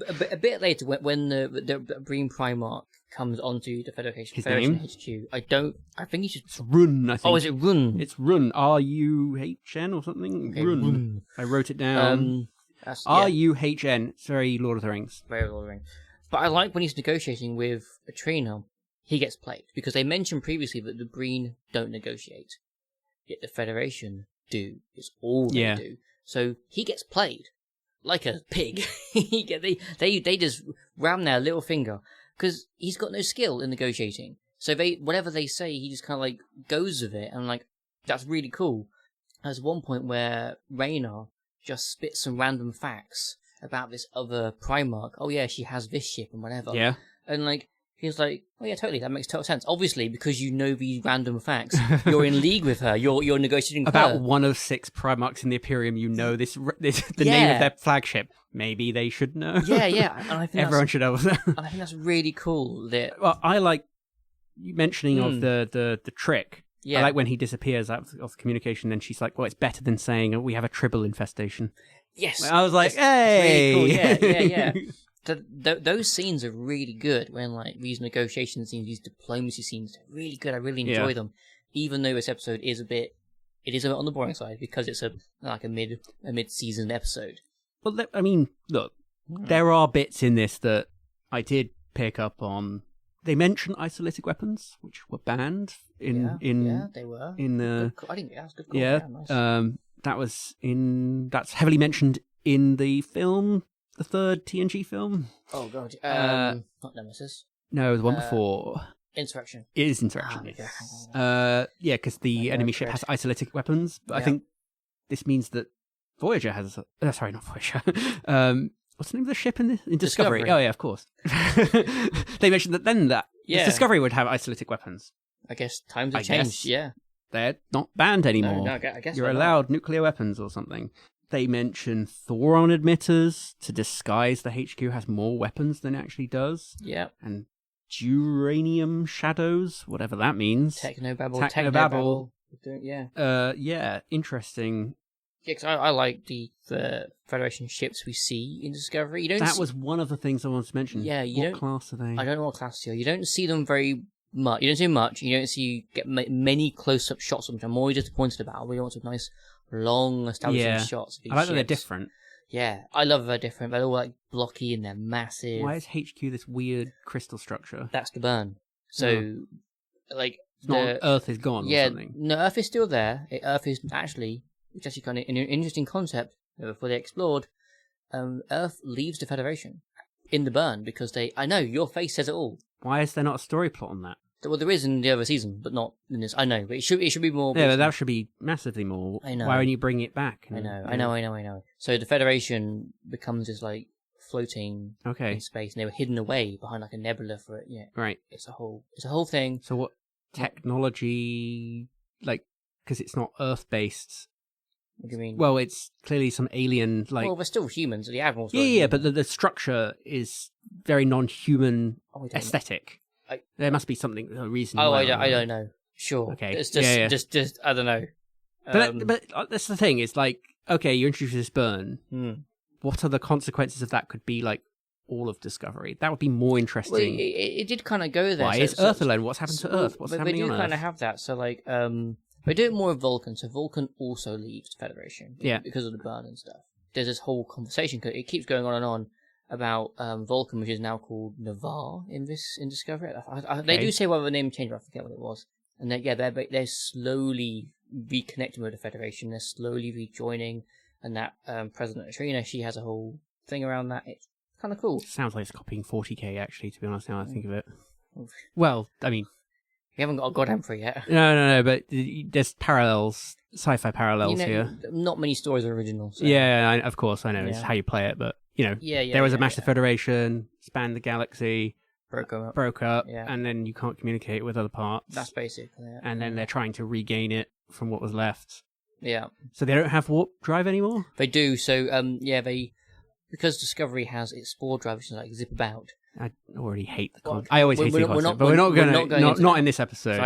a bit later when the Breen Primarch comes onto the Federation HQ, I think he should. It's Run. I think. Oh, is it Run? It's Run. RUHN or something. Okay, Run. I wrote it down. RUHN. It's very Lord of the Rings. Very Lord of the Rings. But I like when he's negotiating with Atrina, he gets played because they mentioned previously that the Breen don't negotiate. Yet the Federation do. It's all they do. So he gets played like a pig. They just ram their little finger because he's got no skill in negotiating. So whatever they say, he just kind of like goes with it, and like that's really cool. There's one point where Rayna just spits some random facts about this other Primarch. Oh yeah, she has this ship and whatever. Yeah, and like. He was like, oh yeah, totally, that makes total sense. Obviously, because you know these random facts, you're in league with her, you're negotiating with about her. One of 6 Primarchs in the Imperium, you know the name of their flagship. Maybe they should know. Yeah. And I think everyone should know. And I think that's really cool. Well, I like you mentioning of the trick. Yeah. I like when he disappears out of communication, then she's like, well, it's better than saying, we have a tribble infestation. Yes. I was like, hey! Really cool. Yeah. Those scenes are really good when like these negotiation scenes, these diplomacy scenes are really good. I really enjoy them, even though this episode is a bit on the boring side because it's a mid-season episode. Well, I mean, look, there are bits in this that I did pick up on. They mention isolytic weapons, which were banned they were in the. I think that's good. Call. Yeah, nice. That's heavily mentioned in the film. The third TNG film. Oh god, not Nemesis. No, the one before. Insurrection. It is Insurrection. Yeah, because the enemy ship has isolytic weapons. But I think this means that Voyager has. Sorry, not Voyager. What's the name of the ship in Discovery? Oh yeah, of course. They mentioned that Discovery would have isolytic weapons. I guess times have changed. Yeah, they're not banned anymore. No, I guess you're allowed nuclear weapons or something. They mention Thoron emitters to disguise the HQ has more weapons than it actually does. Yeah. And Duranium shadows, whatever that means. Technobabble. Yeah, interesting. Yeah, because I like the Federation ships we see in Discovery. That was one of the things I wanted to mention. Yeah, what class are they? I don't know what class they are. You don't see them very much. You don't see much. You don't get many close-up shots of them, which I'm always disappointed about. We want some nice... long establishing shots of these I like ships. that they're different. Yeah, I love they're different. They're all like blocky and they're massive. Why is HQ this weird crystal structure? That's the burn. So, like... It's not Earth is gone or something. No, Earth is still there. Earth is actually... Which is actually kind of an interesting concept before they explored. Earth leaves the Federation in the burn because they... I know, your face says it all. Why is there not a story plot on that? Well, there is in the other season, but not in this. I know, but it should be more. Yeah, that should be massively more. I know. Why won't you bring it back? I know. So the Federation becomes this like floating in space, and they were hidden away behind like a nebula for it. Yeah, right. It's a whole thing. So what technology, like, because it's not Earth based. What do you mean? Well, it's clearly some alien like. Well, we're still humans. The Admirals. Yeah, but the structure is very non-human aesthetic. There must be a reason. Oh, I don't know. Sure. Okay. It's just I don't know. But that's the thing. It's like, okay, you introduce this burn. What are the consequences of that? Could be like all of Discovery. That would be more interesting. Well, it did kind of go there. Why is Earth alone? What's happened to Earth? What's happening on Earth? We do kind of have that. So like, They do it more with Vulcan, so Vulcan also leaves the Federation. Yeah. Because of the burn and stuff. There's this whole conversation, it keeps going on and on, about Vulcan, which is now called Navarre in Discovery. They do say what the name changed, but I forget what it was. And they're slowly reconnecting with the Federation. They're slowly rejoining, and that President Atrina, she has a whole thing around that. It's kind of cool. Sounds like it's copying 40k, actually, to be honest, now I think of it. Well, I mean... We haven't got a goddamn free yet. No, but there's parallels, sci-fi parallels here. Not many stories are original. So. Yeah, of course, I know. It's how you play it, but, there was a massive Federation, spanned the galaxy, broke up, and then you can't communicate with other parts. That's basically it. And then they're trying to regain it from what was left. Yeah. So they don't have warp drive anymore? They do. So, because Discovery has its spore drive, which is like zip about. I already hate the concept. I always hate the concept, but we're not going to... Not in this episode. So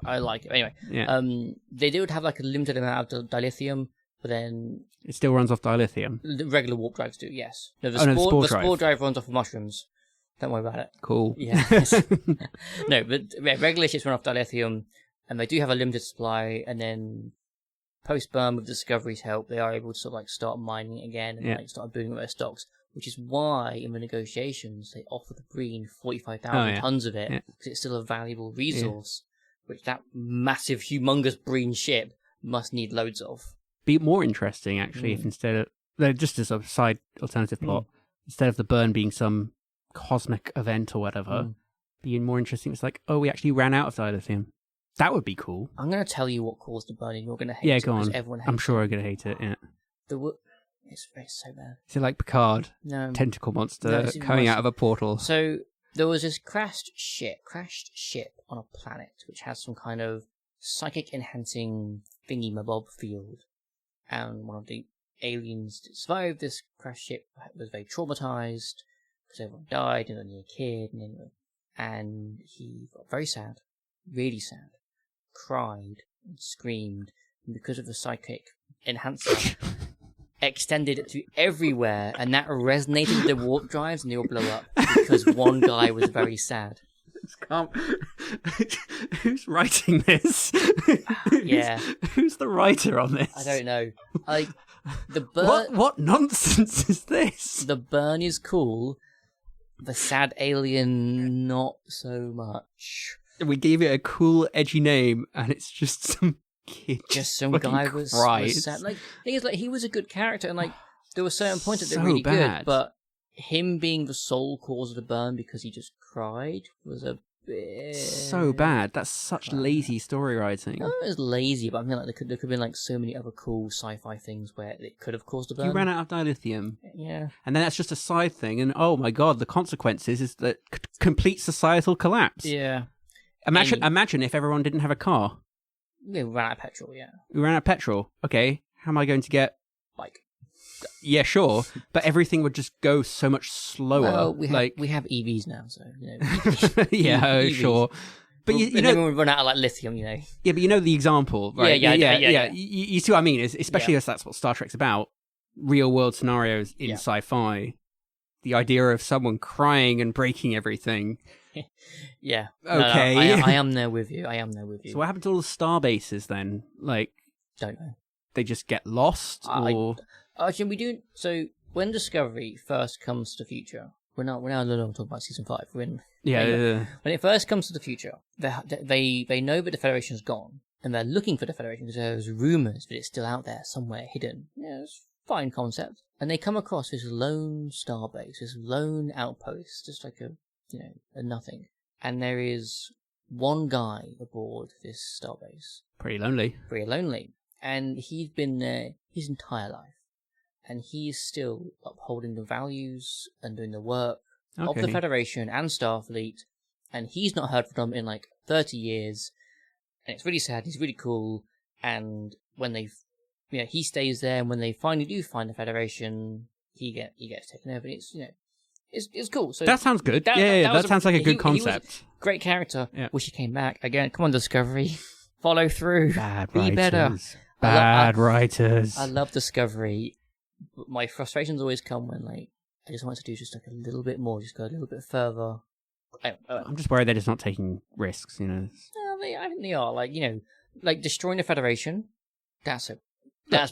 I like it. Anyway, they do have like a limited amount of dilithium, but then... It still runs off dilithium? The regular warp drives do, yes. No, the spore drive runs off of mushrooms. Don't worry about it. Cool. Yeah. No, but regular ships run off dilithium, and they do have a limited supply, and then post-burn with Discovery's help, they are able to sort of like start mining again and start booming their stocks. Which is why, in the negotiations, they offer the Breen 45,000 tons of it, because it's still a valuable resource, which that massive, humongous Breen ship must need loads of. Be more interesting, actually, if instead of... Just as a side alternative plot, instead of the burn being some cosmic event or whatever, being more interesting, it's like, we actually ran out of dilithium. That would be cool. I'm going to tell you what caused the burn, and you're going to hate it. Yeah, go on. Everyone hates I'm sure I'm going to hate it, It's so bad. Is it like Picard? No. Tentacle monster coming out of a portal. So there was this crashed ship on a planet which has some kind of psychic enhancing thingy-mabob field. And one of the aliens that survived this crashed ship was very traumatized because everyone died and only a kid. And he got very sad, really sad, cried and screamed. And because of the psychic enhancer... extended it to everywhere, and that resonated with the warp drives, and they all blew up because one guy was very sad. Who's writing this? Yeah. Who's the writer on this? I don't know. Like the burn. What nonsense is this? The burn is cool. The sad alien, not so much. We gave it a cool, edgy name, and it's just some kid. Just some guy was sad. Like, the thing is, like, he was a good character, and like there were certain points that they're really good, but him being the sole cause of the burn because he just cried was a bit so bad. That's such lazy story writing. No, it was lazy, but I mean, like there could have been like so many other cool sci-fi things where it could have caused a burn. You ran out of dilithium. Yeah, and then that's just a side thing, and oh my god, the consequences is that complete societal collapse. Yeah. Imagine if everyone didn't have a car. We ran out of petrol, yeah. We ran out of petrol. Okay, how am I going to get... Bike. Yeah, sure, but everything would just go so much slower. Well, we have EVs now, so, yeah, EVs. Sure. But you know... when we run out of, like, lithium, Yeah, but you know the example, right? Yeah. You see what I mean? Especially as that's what Star Trek's about. Real-world scenarios in sci-fi. The idea of someone crying and breaking everything... Yeah. Okay. No, I am there with you. So what happened to all the star bases then? Like, don't know. They just get lost, or actually we do. So when Discovery first comes to the future, we're now talking about season 5. When it first comes to the future, they know that the Federation's gone, and they're looking for the Federation because there's rumors that it's still out there somewhere hidden. Yeah, it's a fine concept. And they come across this lone starbase, this lone outpost, just like a nothing. And there is one guy aboard this starbase. Pretty lonely. And he's been there his entire life. And he's still upholding the values and doing the work of the Federation and Starfleet. And he's not heard from them in like 30 years. And it's really sad. He's really cool. And when he stays there, and when they finally do find the Federation, he gets taken over. And it's cool. So that sounds good. That sounds like a good concept. He was a great character. Yeah. Wish he came back again. Come on, Discovery, follow through. Be better. Bad writers. I love Discovery. But my frustrations always come when I just want to do just like a little bit more, just go a little bit further. I'm just worried they're just not taking risks. No, I think they are. like destroying the Federation. That's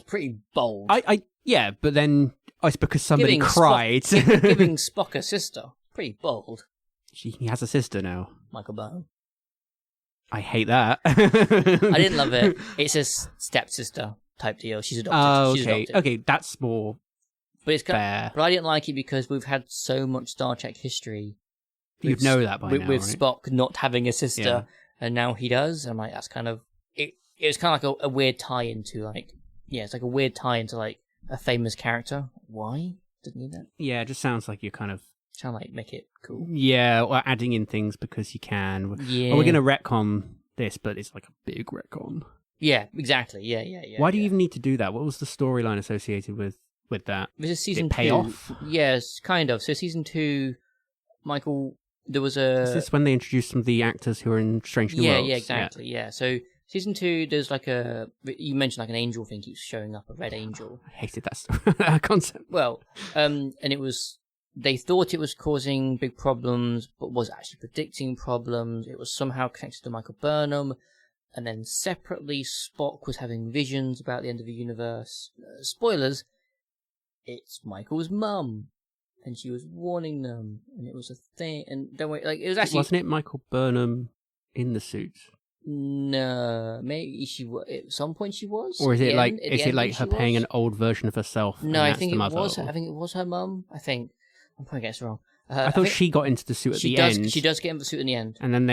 pretty bold. Yeah, but then it's because somebody cried. Giving Spock a sister, pretty bold. He has a sister now. Michael Burnham. I hate that. I didn't love it. It's a stepsister type deal. She's adopted. Oh, She's okay. adopted. Okay, that's more fair. But I didn't like it because we've had so much Star Trek history. You'd know that by now, with right? Spock not having a sister, and now he does. I'm like, that's kind of it. It was kind of like a weird tie-in to it's like a weird tie-in to like a famous character. Why didn't need that? Yeah, it just sounds like you're kind of trying to like make it cool. Yeah, or adding in things because you can. Yeah, we're gonna retcon this, but it's like a big retcon. Yeah, exactly. Yeah. Why do you even need to do that? What was the storyline associated with that? Was it season 2? Payoff? Yes, kind of. So season 2, Michael, there was a... Is this when they introduced some of the actors who are in Strange New Worlds? Yeah, exactly, yeah. So season 2, there's like you mentioned like an angel thing keeps showing up, a red angel. I hated that concept. Well, and it was... They thought it was causing big problems, but was actually predicting problems. It was somehow connected to Michael Burnham. And then separately, Spock was having visions about the end of the universe. Spoilers, it's Michael's mum. And she was warning them. And it was a thing. And don't worry, like, it was actually... Wasn't it Michael Burnham in the suit? No, maybe she was. At some point she was. Or is it like her playing an old version of herself? No, I think it was. I think it was her mum. I think I'm probably getting this wrong. I thought she got into the suit at the end. She does get into the suit in the end, and then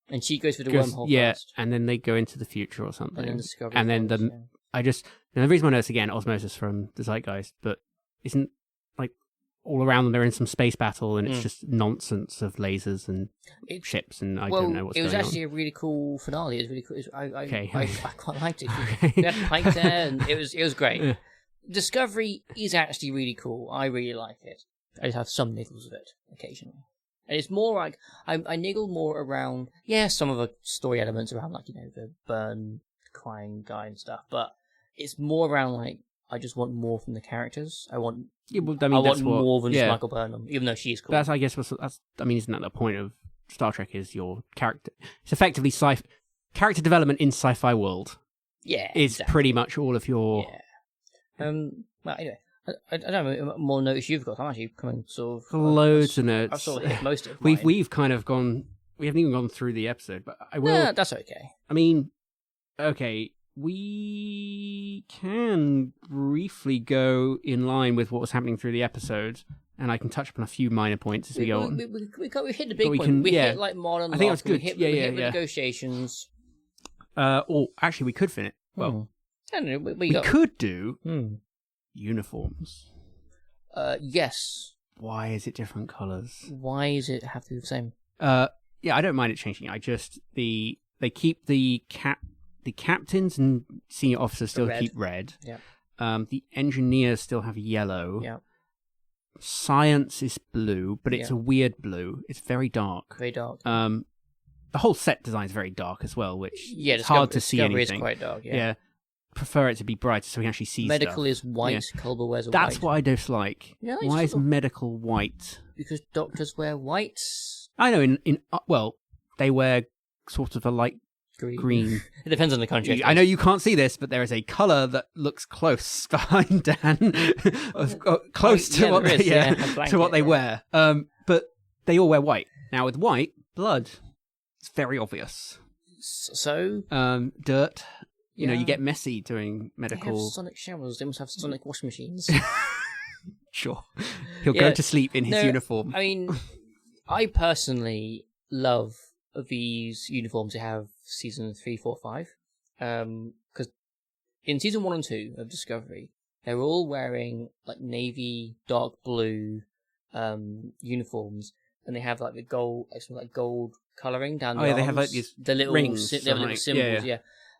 and she goes through the wormhole first. And then they go into the future or something. And then the reason I know this again, osmosis from the Zeitgeist, but isn't like all around them they're in some space battle and it's just nonsense of lasers and ships and I don't know what's going on. It was actually a really cool finale. It was really cool. I quite liked it. Okay. We had Pike there and it was great. Yeah. Discovery is actually really cool. I really like it. I just have some niggles of it occasionally. And it's more like, I niggle more around, some of the story elements around, like, the burn, crying guy and stuff, but it's more around, like, I just want more from the characters. I want more than just Michael Burnham, even though she is cool. Isn't that the point of Star Trek is your character? It's effectively character development in sci-fi world. Yeah. Is pretty much all of your... Yeah. Well, anyway. I don't know what more notes you've got. I'm actually coming sort of... Loads of notes. I've sort of hit most of mine. We've kind of gone... We haven't even gone through the episode, but I will... Yeah, that's okay. I mean, okay, we can briefly go in line with what was happening through the episode, and I can touch upon a few minor points as we go on. We hit the big one. We hit, like, modern... I think that's good. We hit the negotiations. Actually, we could finish... Well, I don't know, we could do... uniforms. Yes. Why is it different colours? Why is it have to be the same? I don't mind it changing. They keep the captains and senior officers still keep red. Yeah. The engineers still have yellow. Yeah. Science is blue, but it's a weird blue. It's very dark. Very dark. The whole set design is very dark as well, which it's hard to see anything. Discovery is quite dark. Yeah. Prefer it to be brighter so we can actually see medical stuff. Is white, Culber wears white. That's what I dislike. Yeah, why is medical white? Because doctors wear white. I know, they wear sort of a light green. It depends on the country. I know you can't see this, but there is a colour that looks close behind Dan. Close to what they wear. But they all wear white. Now with white, blood. It's very obvious. So? Dirt. You get messy doing medical... They have sonic showers. They must have sonic washing machines. Sure. He'll go to sleep in his uniform. I mean, I personally love these uniforms they have season 3, 4, 5. Because in season 1 and 2 of Discovery, they're all wearing like navy, dark blue uniforms. And they have like the gold colouring down the arms. They have like these little rings. They have little symbols,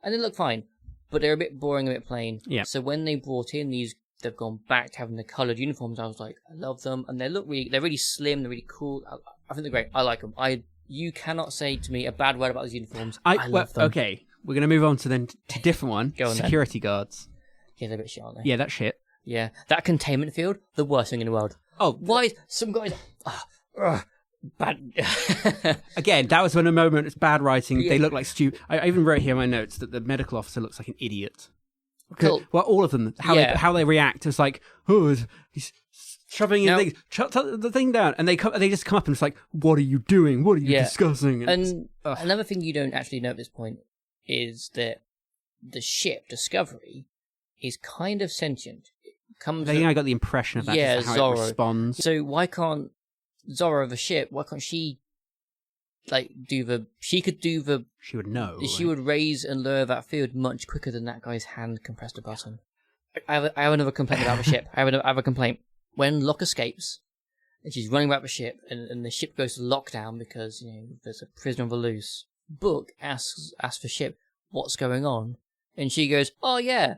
And they look fine, but they're a bit boring, a bit plain. Yeah. So when they brought in these, they've gone back to having the coloured uniforms. I was like, I love them, and they're really slim. They're really cool. I think they're great. I like them. You cannot say to me a bad word about these uniforms. I love them. Okay, we're gonna move on to different one. Go on, security guards. Yeah, they're a bit shit, aren't they? Yeah, that's shit. Yeah, that containment field, the worst thing in the world. Oh, why some guys? Bad. Again, that was when a moment. It's bad writing. Yeah. They look like stupid. I even wrote here in my notes that the medical officer looks like an idiot. Cool. Well, all of them. How they react is like, oh, he's shoving the thing down, and they just come up and it's like, what are you doing? What are you discussing? And another thing you don't actually know at this point is that the ship Discovery is kind of sentient. I got the impression of that. Yeah, how Zorro. It responds. So why can't Zorro, the ship, why can't she she would know. She would raise and lower that field much quicker than that guy's hand can press the button. I have another complaint about the ship. I have a complaint. When Locke escapes and she's running about the ship and the ship goes to lockdown because there's a prisoner on the loose, Book asks the ship what's going on, and she goes, "Oh yeah,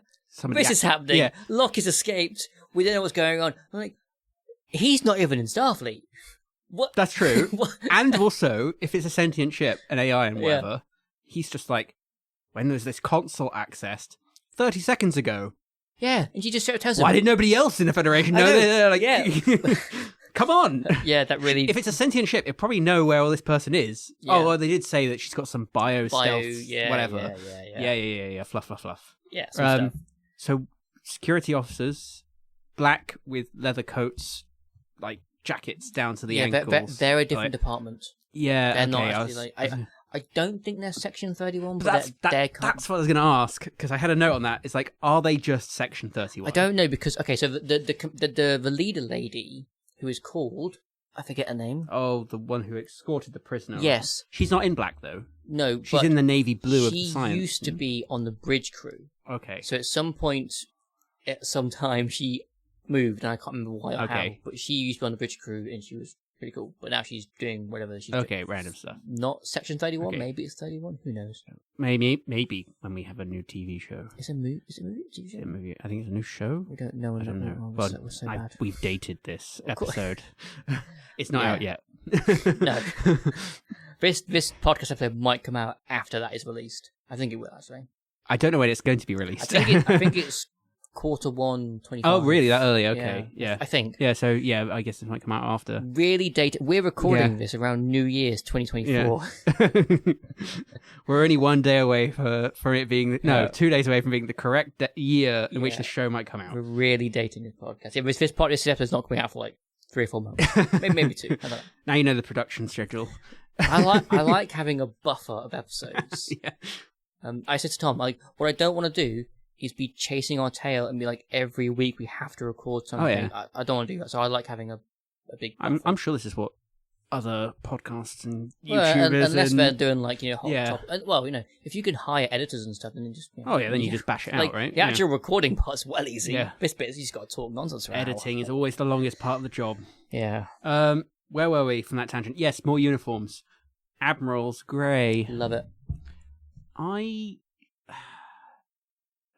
this is happening. Yeah. Locke has escaped. We don't know what's going on." I'm like, he's not even in Starfleet. What? That's true. And also, if it's a sentient ship, an AI and whatever, he's just like, when was this console accessed? 30 seconds ago. Yeah, and she just tells him. Why did nobody else in the Federation know? They're like, come on. Yeah, that really... If it's a sentient ship, it'll probably know where all this person is. Yeah. Oh, well, they did say that she's got some stealth, whatever. Yeah. Fluff. Yeah, some stuff. So, security officers, black with leather coats, like jackets down to the ankles. They're a different department. Yeah, they're not actually I don't think they're Section 31, but that's what I was going to ask, because I had a note on that. It's like, are they just Section 31? I don't know, because so the leader lady, who is called, I forget her name. Oh, the one who escorted the prisoner. Yes, right? She's not in black though. No, she's in the navy blue of the science. She used to be on the bridge crew. Okay. So at some point, at some time, she moved, and I can't remember why or how. But she used to be on the bridge crew, and she was pretty cool. But now she's doing whatever she's doing. Okay, random stuff. Not Section 31. Okay. Maybe it's 31. Who knows? Maybe when we have a new TV show. Is it a movie? TV show? A movie. I think it's a new show. We don't know. I don't know. Well, so bad. We've dated this episode. It's not out yet. No. This podcast episode might come out after that is released. I think it will, actually. I don't know when it's going to be released. I think it's Q1 25. Oh, really? That early? Okay. Yeah. I think. Yeah, so, I guess it might come out after. Really dated. We're recording this around New Year's 2024. Yeah. We're only 1 day away from it being... No, 2 days away from being the correct year in which the show might come out. We're really dating this podcast. If this episode's not coming out for 3 or 4 months. maybe 2. I don't know. Now you know the production schedule. I like having a buffer of episodes. I said to Tom, what I don't want to do is be chasing our tail and be like, every week we have to record something. Oh, yeah. I don't want to do that, so I like having a big buffer. I'm sure this is what other podcasts and YouTubers unless they're doing hot topic. Well, if you can hire editors and stuff, then just then you just bash it out, right? The actual recording part's well easy. Yeah. This bit, you just got to talk nonsense for an Editing is always the longest part of the job. Yeah. Where were we from that tangent? Yes, more uniforms. Admiral's grey. Love it.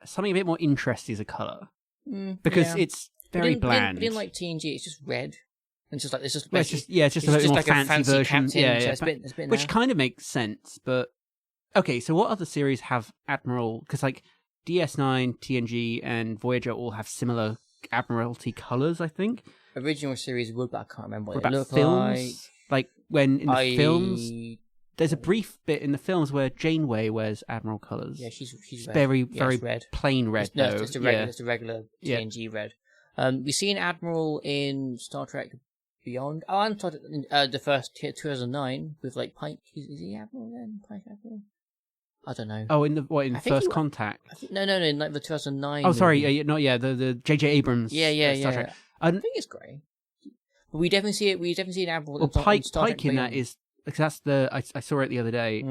Something a bit more interesting as a colour. Because it's very bland. But in TNG, it's just red. And it's just a bit more fancy version. Captain, it's a bit which kind of makes sense, but... Okay, so what other series have Admiral... Because, DS9, TNG, and Voyager all have similar Admiralty colours, I think. Original series would, but I can't remember what it looked like. Like, when in the films... There's a brief bit in the films where Janeway wears Admiral colours. Yeah, she's very red. Plain red, though. It's a regular TNG red. We see an Admiral in Star Trek Beyond. Oh, I'm talking the first 2009 with Pike. Is he Admiral then? Pike Admiral? I don't know. Oh, in First Contact? No, in the 2009. Oh, sorry, the J.J. Abrams. Star Trek. I think it's grey. But we definitely see it. We definitely see an Admiral. Well, Pike in that is. Because that's I saw it the other day.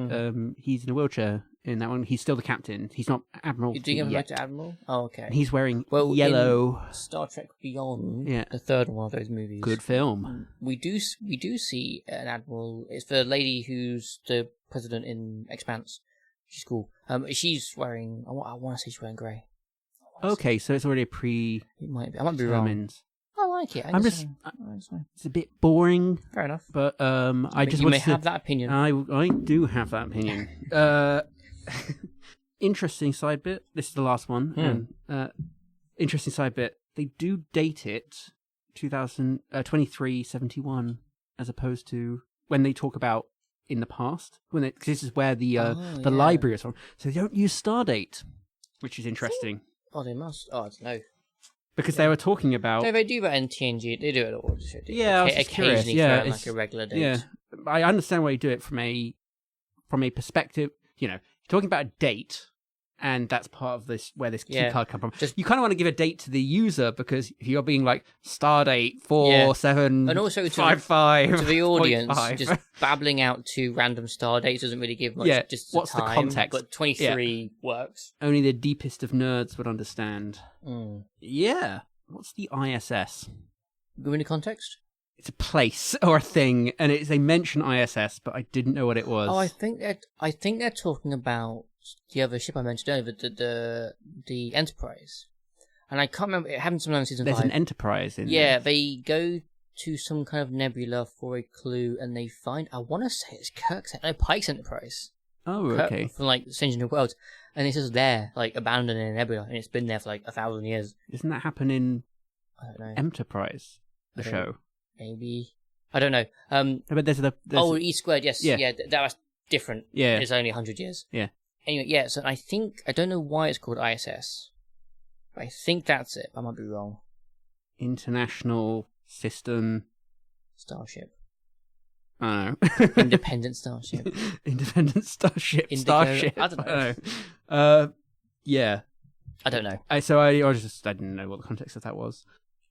He's in a wheelchair in that one. He's still the captain. He's not Admiral. You're doing back to Admiral? Oh, okay. And he's wearing yellow. In Star Trek Beyond, the third one of those movies. Good film. We do see an Admiral. It's the lady who's the president in Expanse. She's cool. She's wearing. I want to say she's wearing grey. Okay, so it's already a It might be. I might be wrong. I like it. It's a bit boring. Fair enough. But you may have that opinion. I do have that opinion. Interesting side bit. This is the last one. And interesting side bit. They do date it 2371. as opposed to when they talk about in the past. Cause this is where the library is from. So they don't use Stardate, which is interesting. Oh, they must. Oh, I don't know. Because they were talking about... No, they do that in TNG. They do it all. Yeah, I was just curious. Occasionally throw like a regular date. Yeah, I understand why you do it from a perspective. You know, you're talking about a date, and that's part of this where this key card comes from. You kind of want to give a date to the user because if you're being like Stardate 4755 and also to the audience, just babbling out to random star dates doesn't really give much. Just what's time, the context? But 23 works. Only the deepest of nerds would understand. Yeah. What's the ISS? Give me the context. It's a place or a thing, and they mention ISS, but I didn't know what it was. Oh, I think they're talking about the other ship I mentioned earlier, the Enterprise, and I can't remember. It happened sometime in season 5. There's an Enterprise in there. Yeah, they go to some kind of nebula for a clue, and they find. I want to say it's Pike's Enterprise. Oh, okay. From like Changing the World, and it's just there, like abandoned in a nebula, and it's been there for like 1,000 years. Doesn't that happen in I don't know. Enterprise, the show? Maybe. I don't know. But there's E squared, yes. Yeah, that was different. Yeah. It's only 100 years. Yeah. Anyway, yeah, so I don't know why it's called ISS, but I think that's it. I might be wrong. International System... Starship. I don't know. Independent Starship. Independent Starship. Indigo, Starship. I don't know. Yeah. I don't know. I didn't know what the context of that was.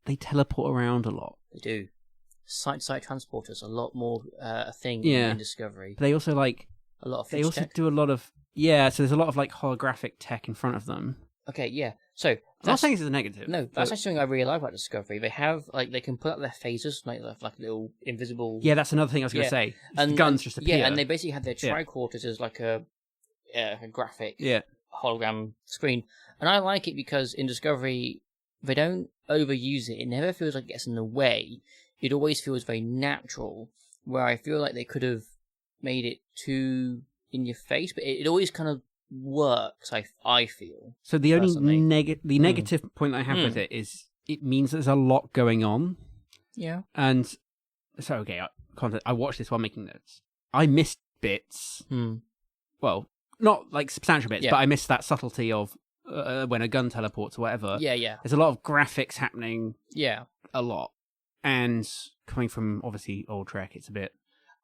They teleport around a lot. They do. Site-to-site transporters, a lot more a thing in Discovery. But they also like... A lot of They also tech. do a lot of... Yeah, so there's a lot of like holographic tech in front of them. Okay, yeah. So I'm not saying it's a negative. No, that's actually something I really like about Discovery. They have they can put up their phasers, like little invisible. Yeah, that's another thing I was going to say. And the guns just appear. Yeah, and they basically have their tricorders as like a graphic hologram screen, and I like it because in Discovery they don't overuse it. It never feels like it gets in the way. It always feels very natural. Where I feel like they could have made it too in your face, but it always kind of works. I feel. So the only negative point that I have with it is it means there's a lot going on. Yeah. And so I watched this while making notes. I missed bits. Well, not like substantial bits, but I missed that subtlety of when a gun teleports or whatever. Yeah. There's a lot of graphics happening. Yeah. A lot. And coming from obviously old Trek, it's a bit.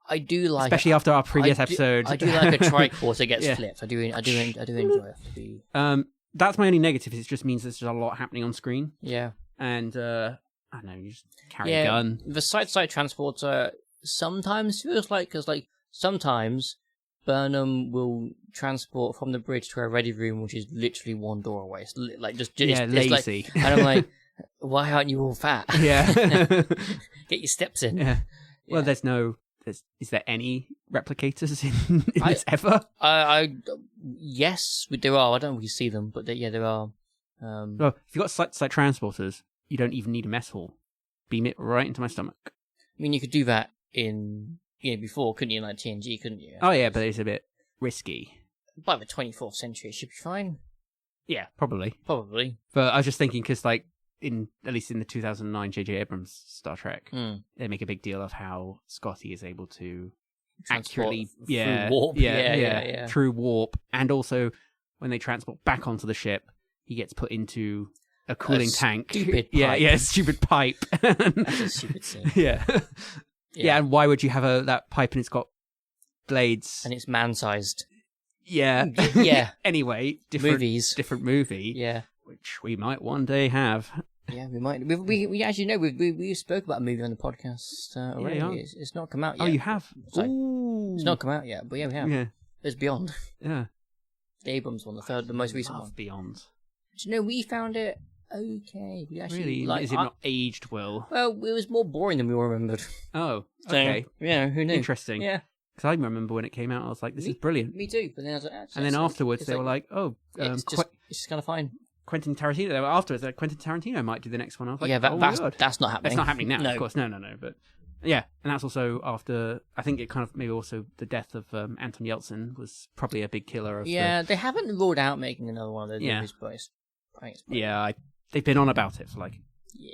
I do like, especially after our previous episode. I do like a tricorder gets flipped. I do enjoy it. That's my only negative. Is it just means there's just a lot happening on screen. Yeah, and I don't know, you just carry a gun. The site-to-site transporter sometimes feels like sometimes Burnham will transport from the bridge to a ready room, which is literally one door away. It's lazy. And I'm like, why aren't you all fat? Yeah, get your steps in. Yeah. Well, is there any replicators in this ever? Yes, there are. I don't really see them, but there are. Well, if you've got site transporters, you don't even need a mess hall. Beam it right into my stomach. I mean, you could do that before, couldn't you? In like TNG, couldn't you? Oh yeah, but it's a bit risky. By the 24th century, it should be fine. Yeah, probably. But I was just thinking because at least in the 2009 J.J. Abrams Star Trek, they make a big deal of how Scotty is able to accurately through warp. Through warp, and also when they transport back onto the ship, he gets put into a cooling tank. Stupid pipe. Yeah, stupid pipe. That's a stupid scene. Yeah. And why would you have that pipe and it's got blades and it's man-sized? Yeah. Anyway, different movie. Yeah. Which we might one day have. Yeah, we might. We actually know we spoke about a movie on the podcast already. Yeah. It's not come out yet. Oh, you have? Ooh. It's not come out yet, but yeah, we have. Yeah. There's Beyond. Yeah. The Abrams one, the most recent one. Beyond. Do you know we found it okay? We actually really? Is it not aged well? Well, it was more boring than we all remembered. Oh, okay. So, yeah, who knew? Interesting. Yeah. Because I remember when it came out, I was like, "This is brilliant." Me too. But then I was like, and then afterwards, they were like, "Oh, it's just kind of fine." Quentin Tarantino. They were afterwards. Quentin Tarantino might do the next one. I was like, yeah, that's not happening. That's not happening now. No. Of course, no. But yeah, and that's also after. I think it kind of maybe also the death of Anton Yeltsin was probably a big killer of. Yeah, they haven't ruled out making another one of those movies, but they've been on about it for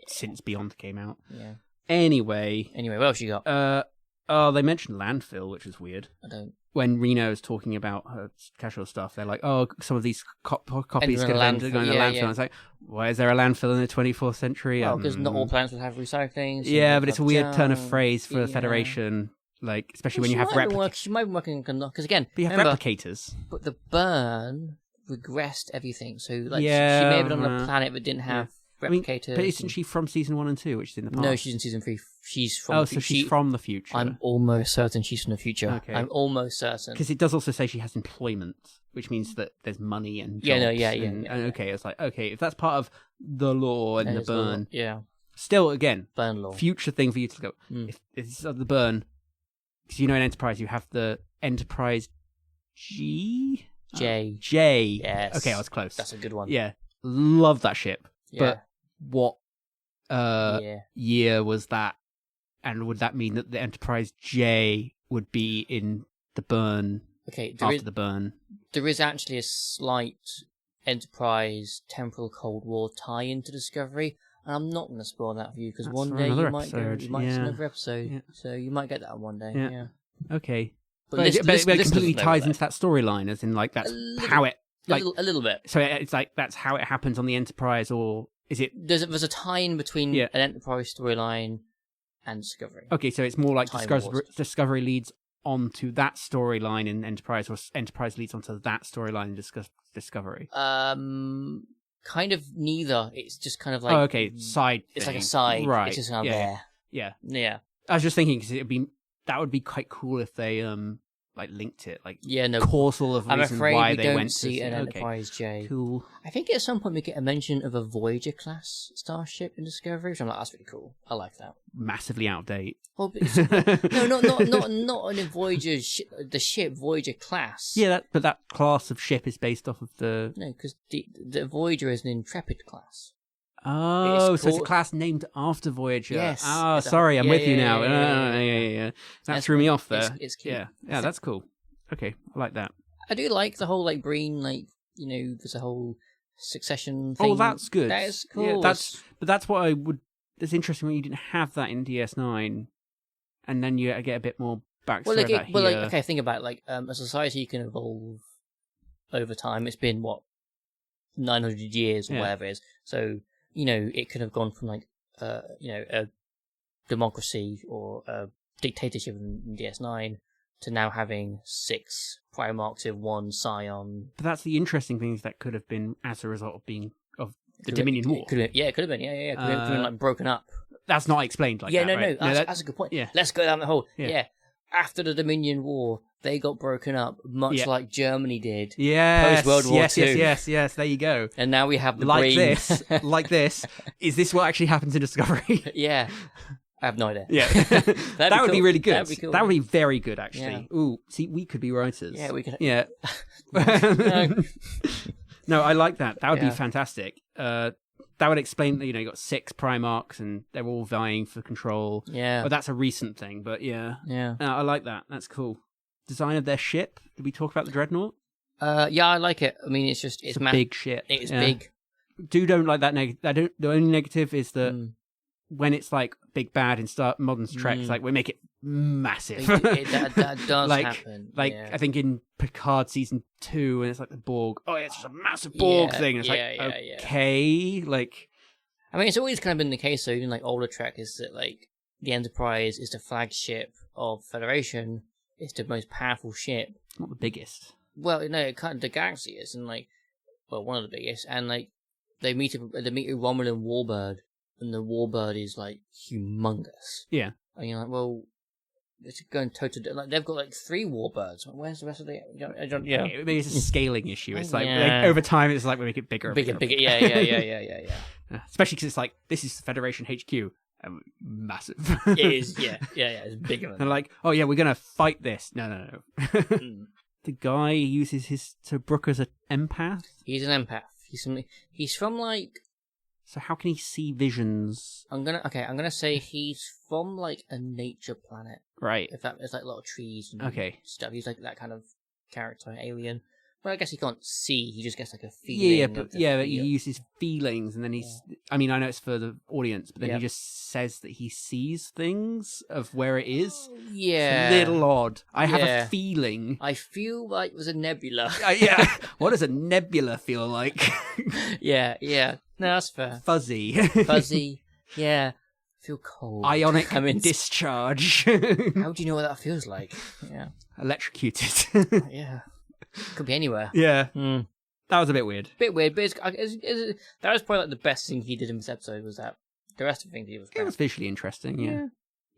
since Beyond came out. Yeah. Anyway, what else you got? Oh, they mentioned landfill, which is weird. I don't. When Reno is talking about her casual stuff, they're like, "Oh, some of these copies could end up going to landfill." And it's like, why is there a landfill in the 24th century? Well, because not all planets would have recycling. Yeah, but it's a weird turn of phrase for the Federation, like especially when you have She might be working because again, but you have replicators. But the burn regressed everything, so like she may have been on a planet that didn't have replicators. But isn't she from season 1 and 2, which is in the past? No, she's in season 3. She's from. Oh, so she's from the future. I'm almost certain she's from the future. Okay. I'm almost certain because it does also say she has employment, which means that there's money and jobs. And okay, it's like if that's part of the law and the burn. Still, again, burn law. Future thing for you to go. If it's the burn, because in Enterprise you have the Enterprise J. Yes. Okay, I was close. That's a good one. Yeah, love that ship. Yeah. But what year was that? And would that mean that the Enterprise J would be in the burn? Okay, after the burn, there is actually a slight Enterprise temporal Cold War tie into Discovery, and I'm not going to spoil that for you because one day you might see another episode, so you might get that one day. Yeah. Okay. But it completely ties into that storyline, as in like that's how it like a little bit. So it's like that's how it happens on the Enterprise, or is it? There's a tie-in between an Enterprise storyline and Discovery. Okay, so it's more like Discovery leads onto that storyline in Enterprise, or Enterprise leads onto that storyline in Discovery. Kind of neither. It's just kind of like side. It's thing. like a side. Right? It's just kind of there. Yeah. I was just thinking because that would be quite cool if they like linked it, like causal of reason why they went to see an Enterprise J. Cool. I think at some point we get a mention of a Voyager class starship in Discovery, which I'm like, that's really cool. I like that. Massively out of date. Well, but not in a Voyager the ship Voyager class. Yeah, but that class of ship is based off of the because the Voyager is an Intrepid class. Oh, so it's a class named after Voyager. Yes. Oh, sorry, I'm with you now. Yeah. That threw me off there. It's cute. Yeah, that's cool. Okay, I like that. I do like the whole like Breen, like there's a whole succession thing. Oh, that's good. That is cool. Yeah, that's what I would. It's interesting when you didn't have that in DS9, and then you get a bit more backstory of that here. Okay, think about it. Like a society can evolve over time. It's been 900 years or whatever it is. So. It could have gone from a democracy or a dictatorship in DS9 to now having 6 Primarchs of 1 Scion. But that's the interesting things that could have been as a result of the Dominion War. It could have been. Yeah. Could have been like broken up. That's not explained like that. No. That's a good point. Yeah. Let's go down the hole. Yeah. After the Dominion War, they got broken up, much like Germany did. Yes. Post World War II. Yes. There you go. And now we have the like this. Is this what actually happens in Discovery? Yeah. I have no idea. Yeah. That would be really good. That'd be cool. That would be very good, actually. Yeah. Ooh, see, we could be writers. Yeah, we could. Yeah. No, I like that. That would be fantastic. That would explain that you got 6 Primarchs and they're all vying for control. Yeah. But that's a recent thing. But yeah. I like that. That's cool. Design of their ship. Did we talk about the Dreadnought? Yeah, I like it. I mean, it's a big ship. It's big. Don't like that. The only negative is that when it's like big bad in modern Trek, it's like we make it massive. That does happen. I think in Picard season 2, and it's like the Borg. Oh, it's just a massive Borg thing. It's okay. Like, I mean, it's always kind of been the case. So even like older Trek is that like the Enterprise is the flagship of Federation. It's the most powerful ship. It's not the biggest. Well, no, the galaxy is, and one of the biggest. And like they meet a Romulan warbird, and the warbird is like humongous. Yeah. And you're like, well, it's going total. Like they've got like 3 warbirds. Where's the rest of the? Maybe it's a scaling issue. It's like over time, it's like we make it bigger, bigger. Yeah. Especially because it's like this is Federation HQ. Massive. It is, yeah. It's bigger than. They're like, oh yeah, we're gonna fight this. No. The guy uses Tobruk as an empath. He's an empath. He's from like. So how can he see visions? I'm gonna say he's from like a nature planet. Right. If that is like a lot of trees and stuff. He's like that kind of character, alien. Well, I guess he can't see. He just gets like a feeling. But he uses feelings, and then he's. I mean, I know it's for the audience, but then he just says that he sees things of where it is. Yeah, it's a little odd. I have a feeling. I feel like there's a nebula. What does a nebula feel like? yeah. No, that's fair. Fuzzy. Yeah. I feel cold. Ionic discharge. How do you know what that feels like? Yeah. Electrocuted. Yeah. Could be anywhere. Yeah. That was a bit weird. But that was probably like the best thing he did in this episode, was that. The rest of the things he was. It was visually interesting,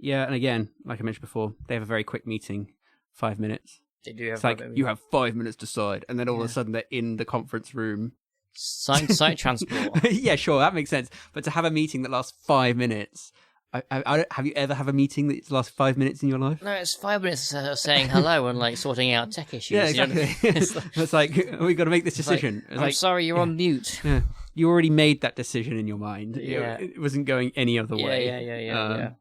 yeah. And again, like I mentioned before, they have a very quick meeting, 5 minutes. They do have. It's like, you have 5 minutes to decide, and then all of a sudden they're in the conference room. Site transport. Yeah, sure, that makes sense. But to have a meeting that lasts 5 minutes, have you ever have a meeting that lasts 5 minutes in your life? No, it's 5 minutes of saying hello and like sorting out tech issues. Yeah, exactly. It's like we've got to make this decision. I'm sorry, you're on mute. Yeah. You already made that decision in your mind. Yeah. It wasn't going any other way. Yeah.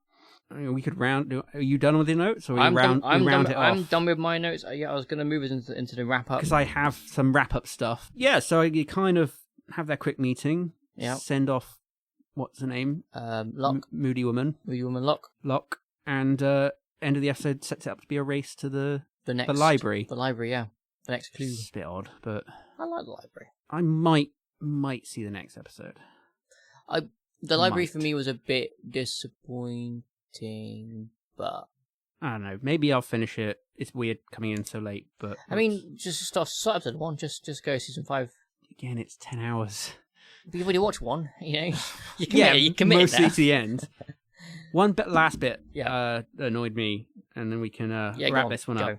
We could round. Are you done with your notes, or I'm round it off? I'm done with my notes. I was going to move it into the wrap up because I have some wrap up stuff. Yeah, so you kind of have that quick meeting. Yeah. Send off. What's her name? Locke. Moody woman. Locke. And end of the episode sets it up to be a race to the library. The library, yeah. The next clue. It's a bit odd, but I like the library. I might see the next episode. The library for me was a bit disappointing, but I don't know. Maybe I'll finish it. It's weird coming in so late, but I mean, just start episode 1. Just go season 5. Again, it's 10 hours. But you've already watched 1, you know. You commit mostly now. to the end. Last bit annoyed me, and then we can wrap this one up.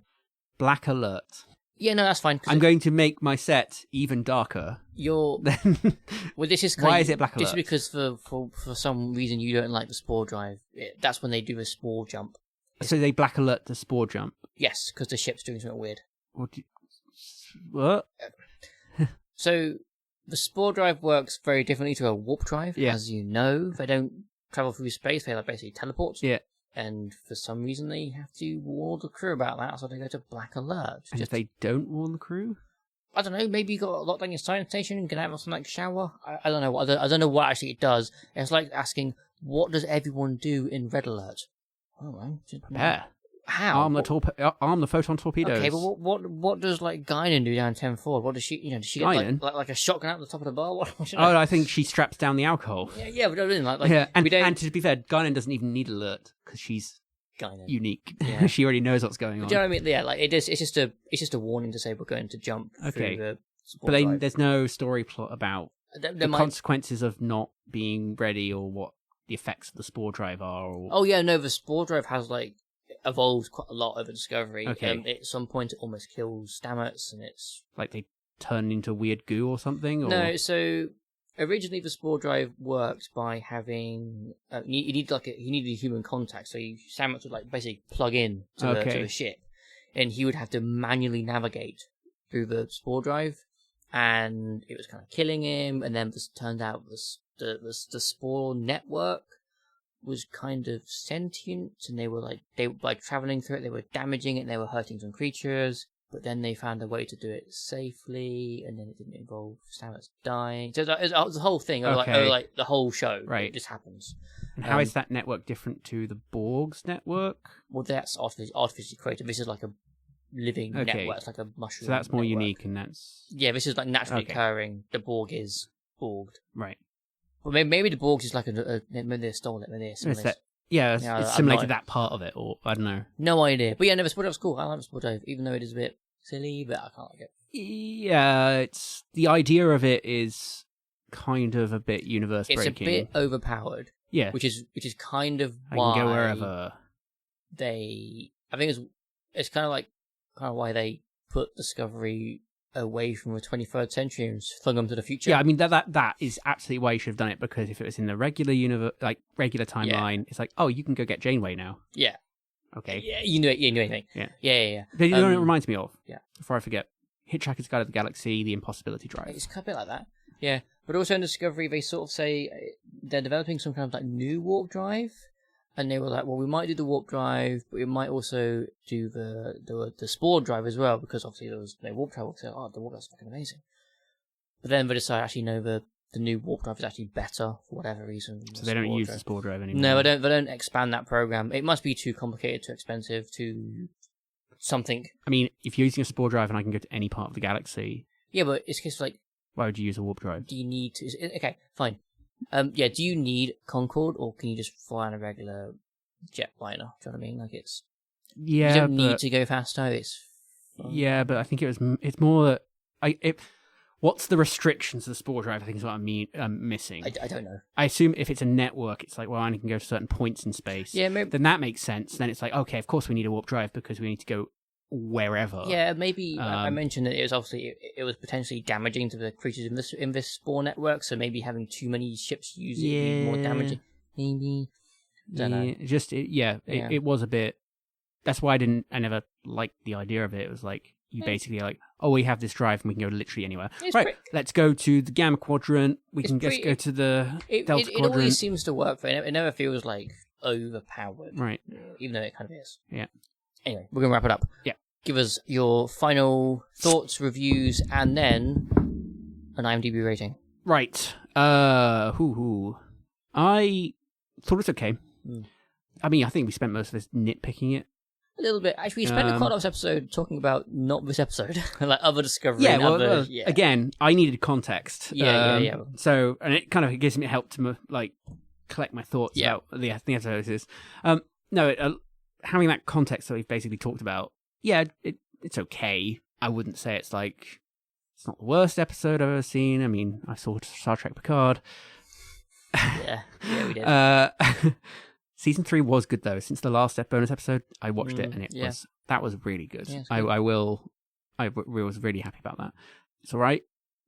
Black alert. Yeah, no, that's fine. I'm going to make my set even darker. Well, this is why is it black alert? Just because for some reason you don't like the spore drive. That's when they do a spore jump. So they black alert the spore jump. Yes, because the ship's doing something weird. What? So the spore drive works very differently to a warp drive, as you know. They don't travel through space; they basically teleport. Yeah. And for some reason, they have to warn the crew about that, so they go to black alert. And if they don't warn the crew? I don't know, maybe you got locked down your science station and can have some like shower. I don't know. I don't know what actually it does. It's like asking, what does everyone do in red alert? Oh, prepare. How? Arm the photon torpedoes. Okay, but what does like Guinan do down 10 forward? What does she? Does she get like a shotgun out the top of the bar? I think she straps down the alcohol. Yeah, but I and to be fair, Guinan doesn't even need alert because she's unique. Yeah. She already knows what's going on. Do you know what I mean? Yeah, like it's just a warning to say we're going to jump through the spore drive. There's no story plot about the consequences of not being ready or what the effects of the spore drive are. Oh yeah, no, the spore drive has like evolved quite a lot over Discovery. Okay. At some point, it almost kills Stamets, and it's like they turn into weird goo or something. Or... No, so originally the spore drive worked by having you needed human contact. So Stamets would like basically plug in to the ship, and he would have to manually navigate through the spore drive, and it was kind of killing him. And then this turned out the spore network was kind of sentient, and they were traveling through it. They were damaging it, and they were hurting some creatures. But then they found a way to do it safely, and then it didn't involve Stamets dying. So it was the whole thing, like the whole show. Right, it just happens. And how is that network different to the Borg's network? Well, that's artificially created. This is like a living network. It's like a mushroom. So that's more network. Unique, and that's this is like naturally occurring. The Borg is Borged. Right. Well, maybe the Borg is like maybe they stole it. Maybe they assimilated. It's assimilated that part of it, or I don't know. No idea. But yeah, no, the spore drive was cool. I like the spore drive, even though it is a bit silly, but I can't like it. Yeah, it's the idea of it is kind of a bit universe breaking. It's a bit overpowered. Yeah, which is kind of why I can go wherever. I think it's kind of why they put Discovery away from the 23rd century and flung them to the future. Yeah, I mean that is absolutely why you should have done it, because if it was in the regular regular timeline, it's like, oh, you can go get Janeway now. Yeah. Okay. Yeah, you knew anything. Yeah. But you know what it reminds me of? Yeah. Before I forget, Hitchhiker's Guide to the Galaxy, The Impossibility Drive. It's a bit like that. Yeah, but also in Discovery, they sort of say they're developing some kind of like new warp drive, And they were like, well, we might do the warp drive, but we might also do the spore drive as well, because obviously there was no warp drive. So, the warp drive is fucking amazing. But then they decided, actually, no, the new warp drive is actually better for whatever reason. So they don't use the spore drive anymore? No, they don't expand that program. It must be too complicated, too expensive, too something. I mean, if you're using a spore drive and I can go to any part of the galaxy... Yeah, but it's just like... Why would you use a warp drive? Do you need to... Okay, fine. Do you need Concorde, or can you just fly on a regular jetliner? Do you know what I mean? Like, it's... Yeah, you don't need to go faster, it's... fun. Yeah, but I think it's more that... What's the restrictions to the spore drive, I think is what I'm missing. I don't know. I assume if it's a network, it's like, well, I only can go to certain points in space. Yeah, maybe... Then that makes sense. Then it's like, okay, of course we need a warp drive because we need to go wherever. Yeah, maybe I mentioned that it was obviously it was potentially damaging to the creatures in this spore network, so maybe having too many ships use it would be more damaging. Maybe. Don't know. It was a bit. That's why I never liked the idea of it. It was like you basically like, oh, we have this drive and we can go literally anywhere. Let's go to the Gamma Quadrant. We can just go to the Delta Quadrant. It always seems to work, but it never feels like overpowered. Right. Even though it kind of is. Yeah. Anyway, we're going to wrap it up. Yeah. Give us your final thoughts, reviews, and then an IMDb rating. Right. I thought it was okay. I mean, I think we spent most of this nitpicking it. A little bit. Actually, we spent quite a lot of this episode talking about not this episode, like other Discovery. Yeah, well, again, I needed context. Yeah. So, and it kind of gives me help to like collect my thoughts about the episodes. Having that context that we've basically talked about, it's okay. I wouldn't say it's not the worst episode I've ever seen. I mean, I saw Star Trek Picard. Yeah, we did. Season 3 was good though. Since the last bonus episode, I watched it and that was really good. Yeah, I was really happy about that. It's all right.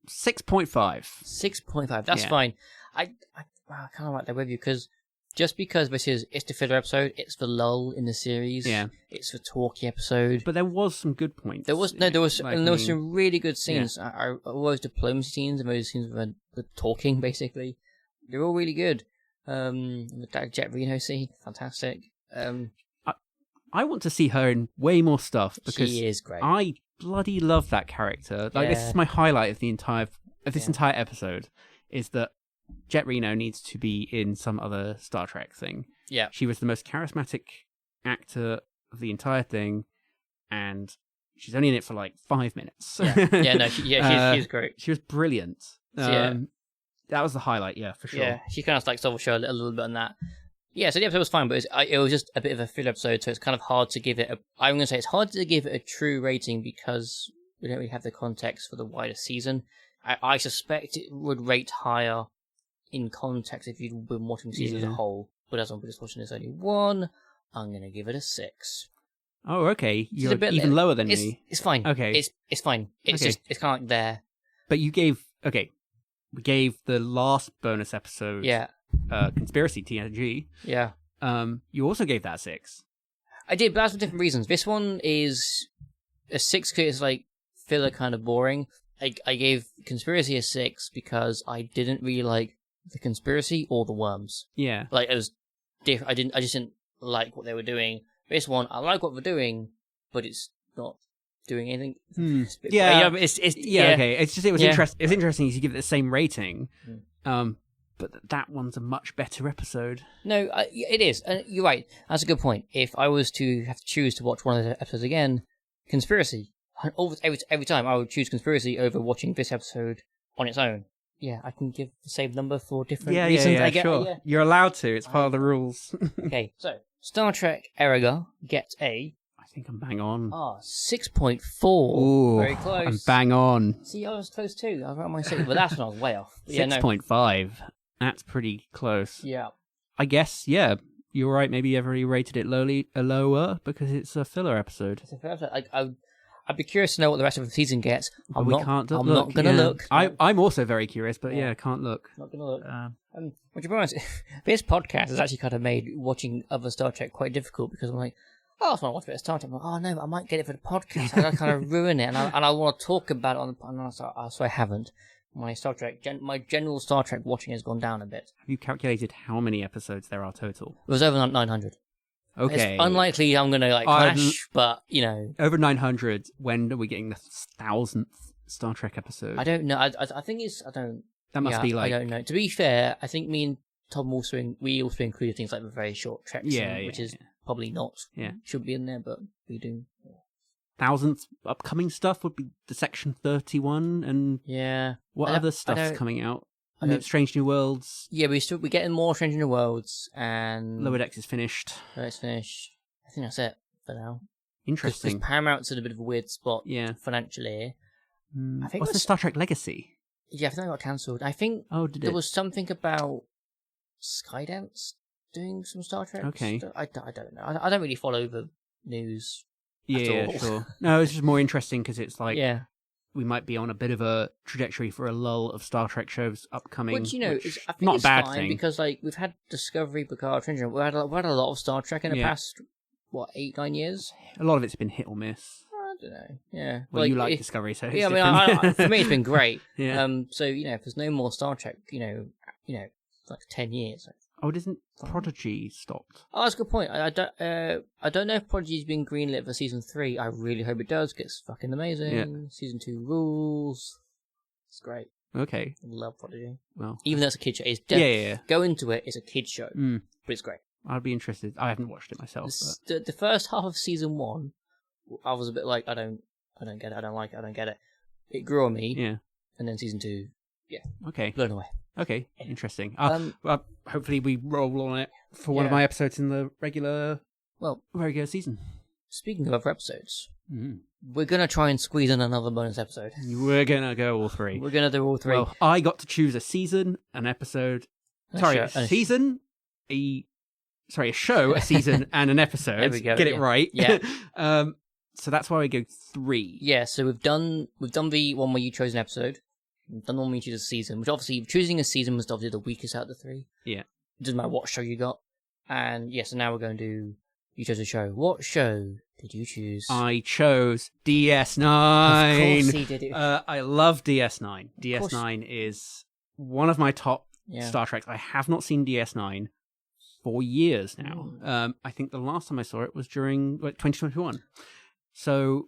6.5. 6.5. That's fine. I kind of like that with you because. Just because it's the filler episode, it's the lull in the series. Yeah, it's the talky episode. But there was some good points. There was some really good scenes. Yeah. All those diplomacy scenes and those scenes with the talking, basically, they're all really good. The Jet Reno scene, fantastic. I want to see her in way more stuff because she is great. I bloody love that character. This is my highlight of the entire episode. Is that Jet Reno needs to be in some other Star Trek thing. Yeah. She was the most charismatic actor of the entire thing, and she's only in it for like 5 minutes. She's great. She was brilliant. That was the highlight, for sure. Yeah, she kind of like stole the show a little bit on that. Yeah, so the episode was fine, but it was just a bit of a filler episode, so it's kind of hard to give it I'm going to say it's hard to give it a true rating because we don't really have the context for the wider season. I suspect it would rate higher in context if you'd been watching the season as a whole, but as I'm just watching this only one, I'm going to give it a 6. Oh, okay. You're even lower than me. It's fine. Okay. It's fine. It's just, it's kind of like there. But we gave the last bonus episode, Conspiracy TNG. Yeah. You also gave that a 6. I did, but that's for different reasons. This one is a 6 because it's like filler kind of boring. I gave Conspiracy a 6 because I didn't really like the conspiracy or the worms. Yeah. Like, it was different. I just didn't like what they were doing. This one, I like what they're doing, but it's not doing anything. Okay. It's just, it was interesting. It was interesting to give it the same rating. But that one's a much better episode. No, it is. You're right. That's a good point. If I was to have to choose to watch one of the episodes again, Conspiracy. Every time I would choose Conspiracy over watching this episode on its own. Yeah, I can give the same number for different reasons. Sure. Yeah. You're allowed to. It's part of the rules. Okay, so Star Trek Erigah gets a... I think I'm bang on. 6.4. Ooh, very close. I'm bang on. See, I was close too. I was right on my 6, but that's when I was way off. 6.5. That's pretty close. Yeah. I guess, you're right. Maybe everybody rated it lower because it's a filler episode. It's a filler episode. I'd be curious to know what the rest of the season gets. I'm not going to look. I'm also very curious, but can't look. Not going to look. Which, to be honest, this podcast has actually kind of made watching other Star Trek quite difficult because I'm like, I just want to watch a bit of Star Trek. I'm like, oh no, I might get it for the podcast. I kind of ruin it, and I want to talk about it on the podcast, so I haven't. my Star Trek, my general Star Trek watching has gone down a bit. Have you calculated how many episodes there are total? It was over 900. Okay. It's unlikely I'm going to crash, but, Over 900, when are we getting the 1000th Star Trek episode? I don't know. I think it's... That must be like... I don't know. To be fair, I think me and Tom also included things like the very short Trek scene, which is probably not. Yeah. Should be in there, but we do. 1000th upcoming stuff would be the Section 31 and... Yeah. What other stuff's coming out? Strange New Worlds. Yeah, we're getting more Strange New Worlds, and Lower Decks is finished. Lower Decks finished. I think that's it for now. Interesting. Because Paramount's in a bit of a weird spot financially. I think what's the Star Trek Legacy? Yeah, I think that got cancelled. I think there was something about Skydance doing some Star Trek. Okay. I don't know. I don't really follow the news. Yeah, sure. No, it's just more interesting because it's like... Yeah. We might be on a bit of a trajectory for a lull of Star Trek shows upcoming. Which, I think not it's a bad fine thing. Because, we've had Discovery, Picard, Stranger. We've had a lot of Star Trek in the past, 8-9 years? A lot of it's been hit or miss. I don't know, yeah. Well, you like Discovery, so it's different. For me, it's been great. Yeah. So, if there's no more Star Trek, 10 years... isn't Prodigy stopped? Oh, that's a good point. I don't know if Prodigy's been greenlit for season 3. I really hope it does. It's fucking amazing. Yeah. Season 2 rules. It's great. Okay. I love Prodigy. Well, even though it's a kid show, it's go into it. It's a kid show, but it's great. I'd be interested. I haven't watched it myself. The first half of season 1, I was a bit like, I don't get it. I don't like it. I don't get it. It grew on me. Yeah. And then season 2, okay, blown away. Okay, interesting. Hopefully we roll on it for one of my episodes in the regular season. Speaking of other episodes, we're going to try and squeeze in another bonus episode. We're going to go all 3. We're going to do all 3. Well, I got to choose a season, an episode... a show, a season, and an episode. There we go, Get it right. Yeah. So that's why we go 3. Yeah, so we've done the one where you chose an episode. We've done the one where you choose a season, which obviously, choosing a season was obviously the weakest out of the 3. Yeah. It doesn't matter what show you got. And so now we're going to do... You chose a show. What show did you choose? I chose DS9. Of course he did. I love DS9. DS9 is one of my top Star Treks. I have not seen DS9 for years now. I think the last time I saw it was during 2021. So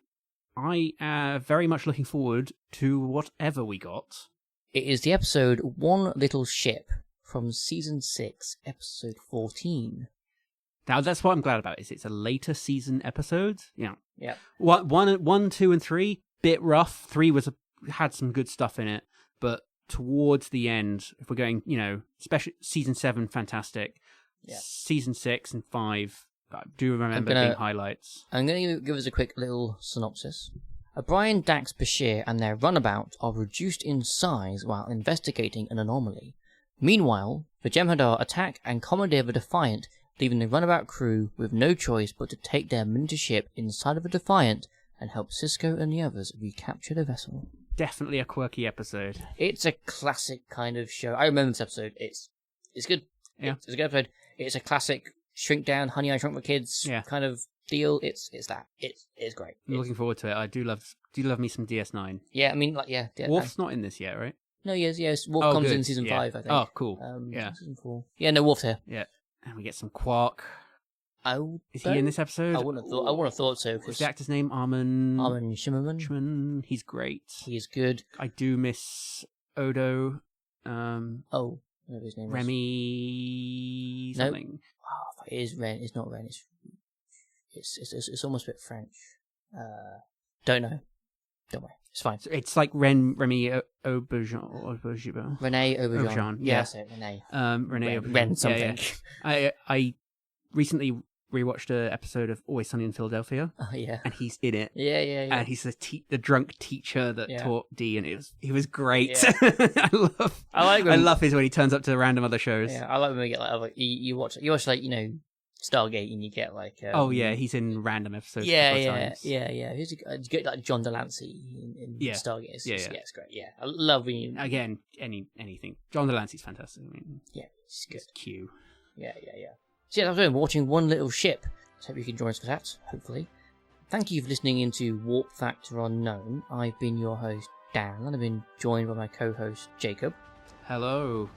I am very much looking forward to whatever we got. It is the episode One Little Ship from Season 6, Episode 14. Now, that's what I'm glad about, is it's a later season episode. Yeah. 1, 2, and 3, bit rough. 3 had some good stuff in it, but towards the end, if we're going, especially Season 7, fantastic. Yeah. Season 6 and 5, I do remember being highlights. I'm going to give us a quick little synopsis. O'Brien, Dax, Bashir, and their runabout are reduced in size while investigating an anomaly. Meanwhile, the Jem'Hadar attack and commandeer the Defiant, leaving the runabout crew with no choice but to take their miniature ship inside of the Defiant and help Sisko and the others recapture the vessel. Definitely a quirky episode. It's a classic kind of show. I remember this episode. It's good. Yeah. It's a good episode. It's a classic shrink down, Honey, I Shrunk the Kids kind of deal. It's that. It's great. I'm looking forward to it. I do love me some DS9. Yeah, I mean, Worf's not in this yet, right? No, yes. Worf comes in season 5, I think. Oh, cool. Season 4. Yeah, no, Worf's here. Yeah. And we get some Quark. Is he in this episode? I wouldn't have thought so. What's the actor's name? Armin Shimmerman. He's great. He's good. I do miss Odo. Whatever his name Remy something. Nope. Oh, it is Ren. It's not Ren. It's almost a bit French. Don't know. Don't worry. It's fine. So it's like Remy Auberjonois. Renee Auberjonois. Yeah, that's it. Renee. Renee Auberjonois. Ren something. Yeah. I recently rewatched an episode of Always Sunny in Philadelphia. Oh yeah. And he's in it. Yeah. And he's the drunk teacher that taught Dee, and he was great. Yeah. I love his when he turns up to random other shows. Yeah, I like when we get you watch Stargate and you get like he's in random episodes. Yeah. Who's good, like John Delancey in Stargate. It's great. Yeah, I love when you... Again, anything. John Delancey's fantastic. I mean, he's good. It's Q. Yeah. So that's what I'm watching One Little Ship. So hope you can join us for that. Hopefully. Thank you for listening into Warp Factor Unknown. I've been your host Dan, and I've been joined by my co-host Jacob. Hello.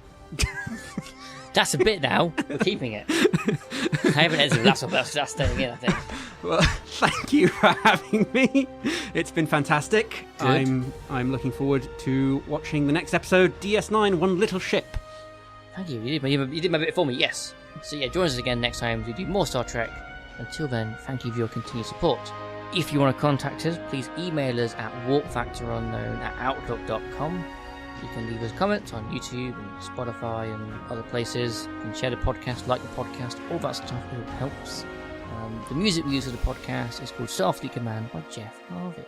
That's a bit now. We're keeping it. I haven't edited the last one, but that's staying in, I think. Well, thank you for having me. It's been fantastic. Good. I'm looking forward to watching the next episode, DS9, One Little Ship. Thank you. You did my bit for me, yes. So yeah, join us again next time to do more Star Trek. Until then, thank you for your continued support. If you want to contact us, please email us at warpfactorunknown@outlook.com. You can leave us comments on YouTube and Spotify and other places. You can share the podcast, like the podcast, all that stuff really helps. The music we use for the podcast is called Starfleet Command by Jeff Harvick.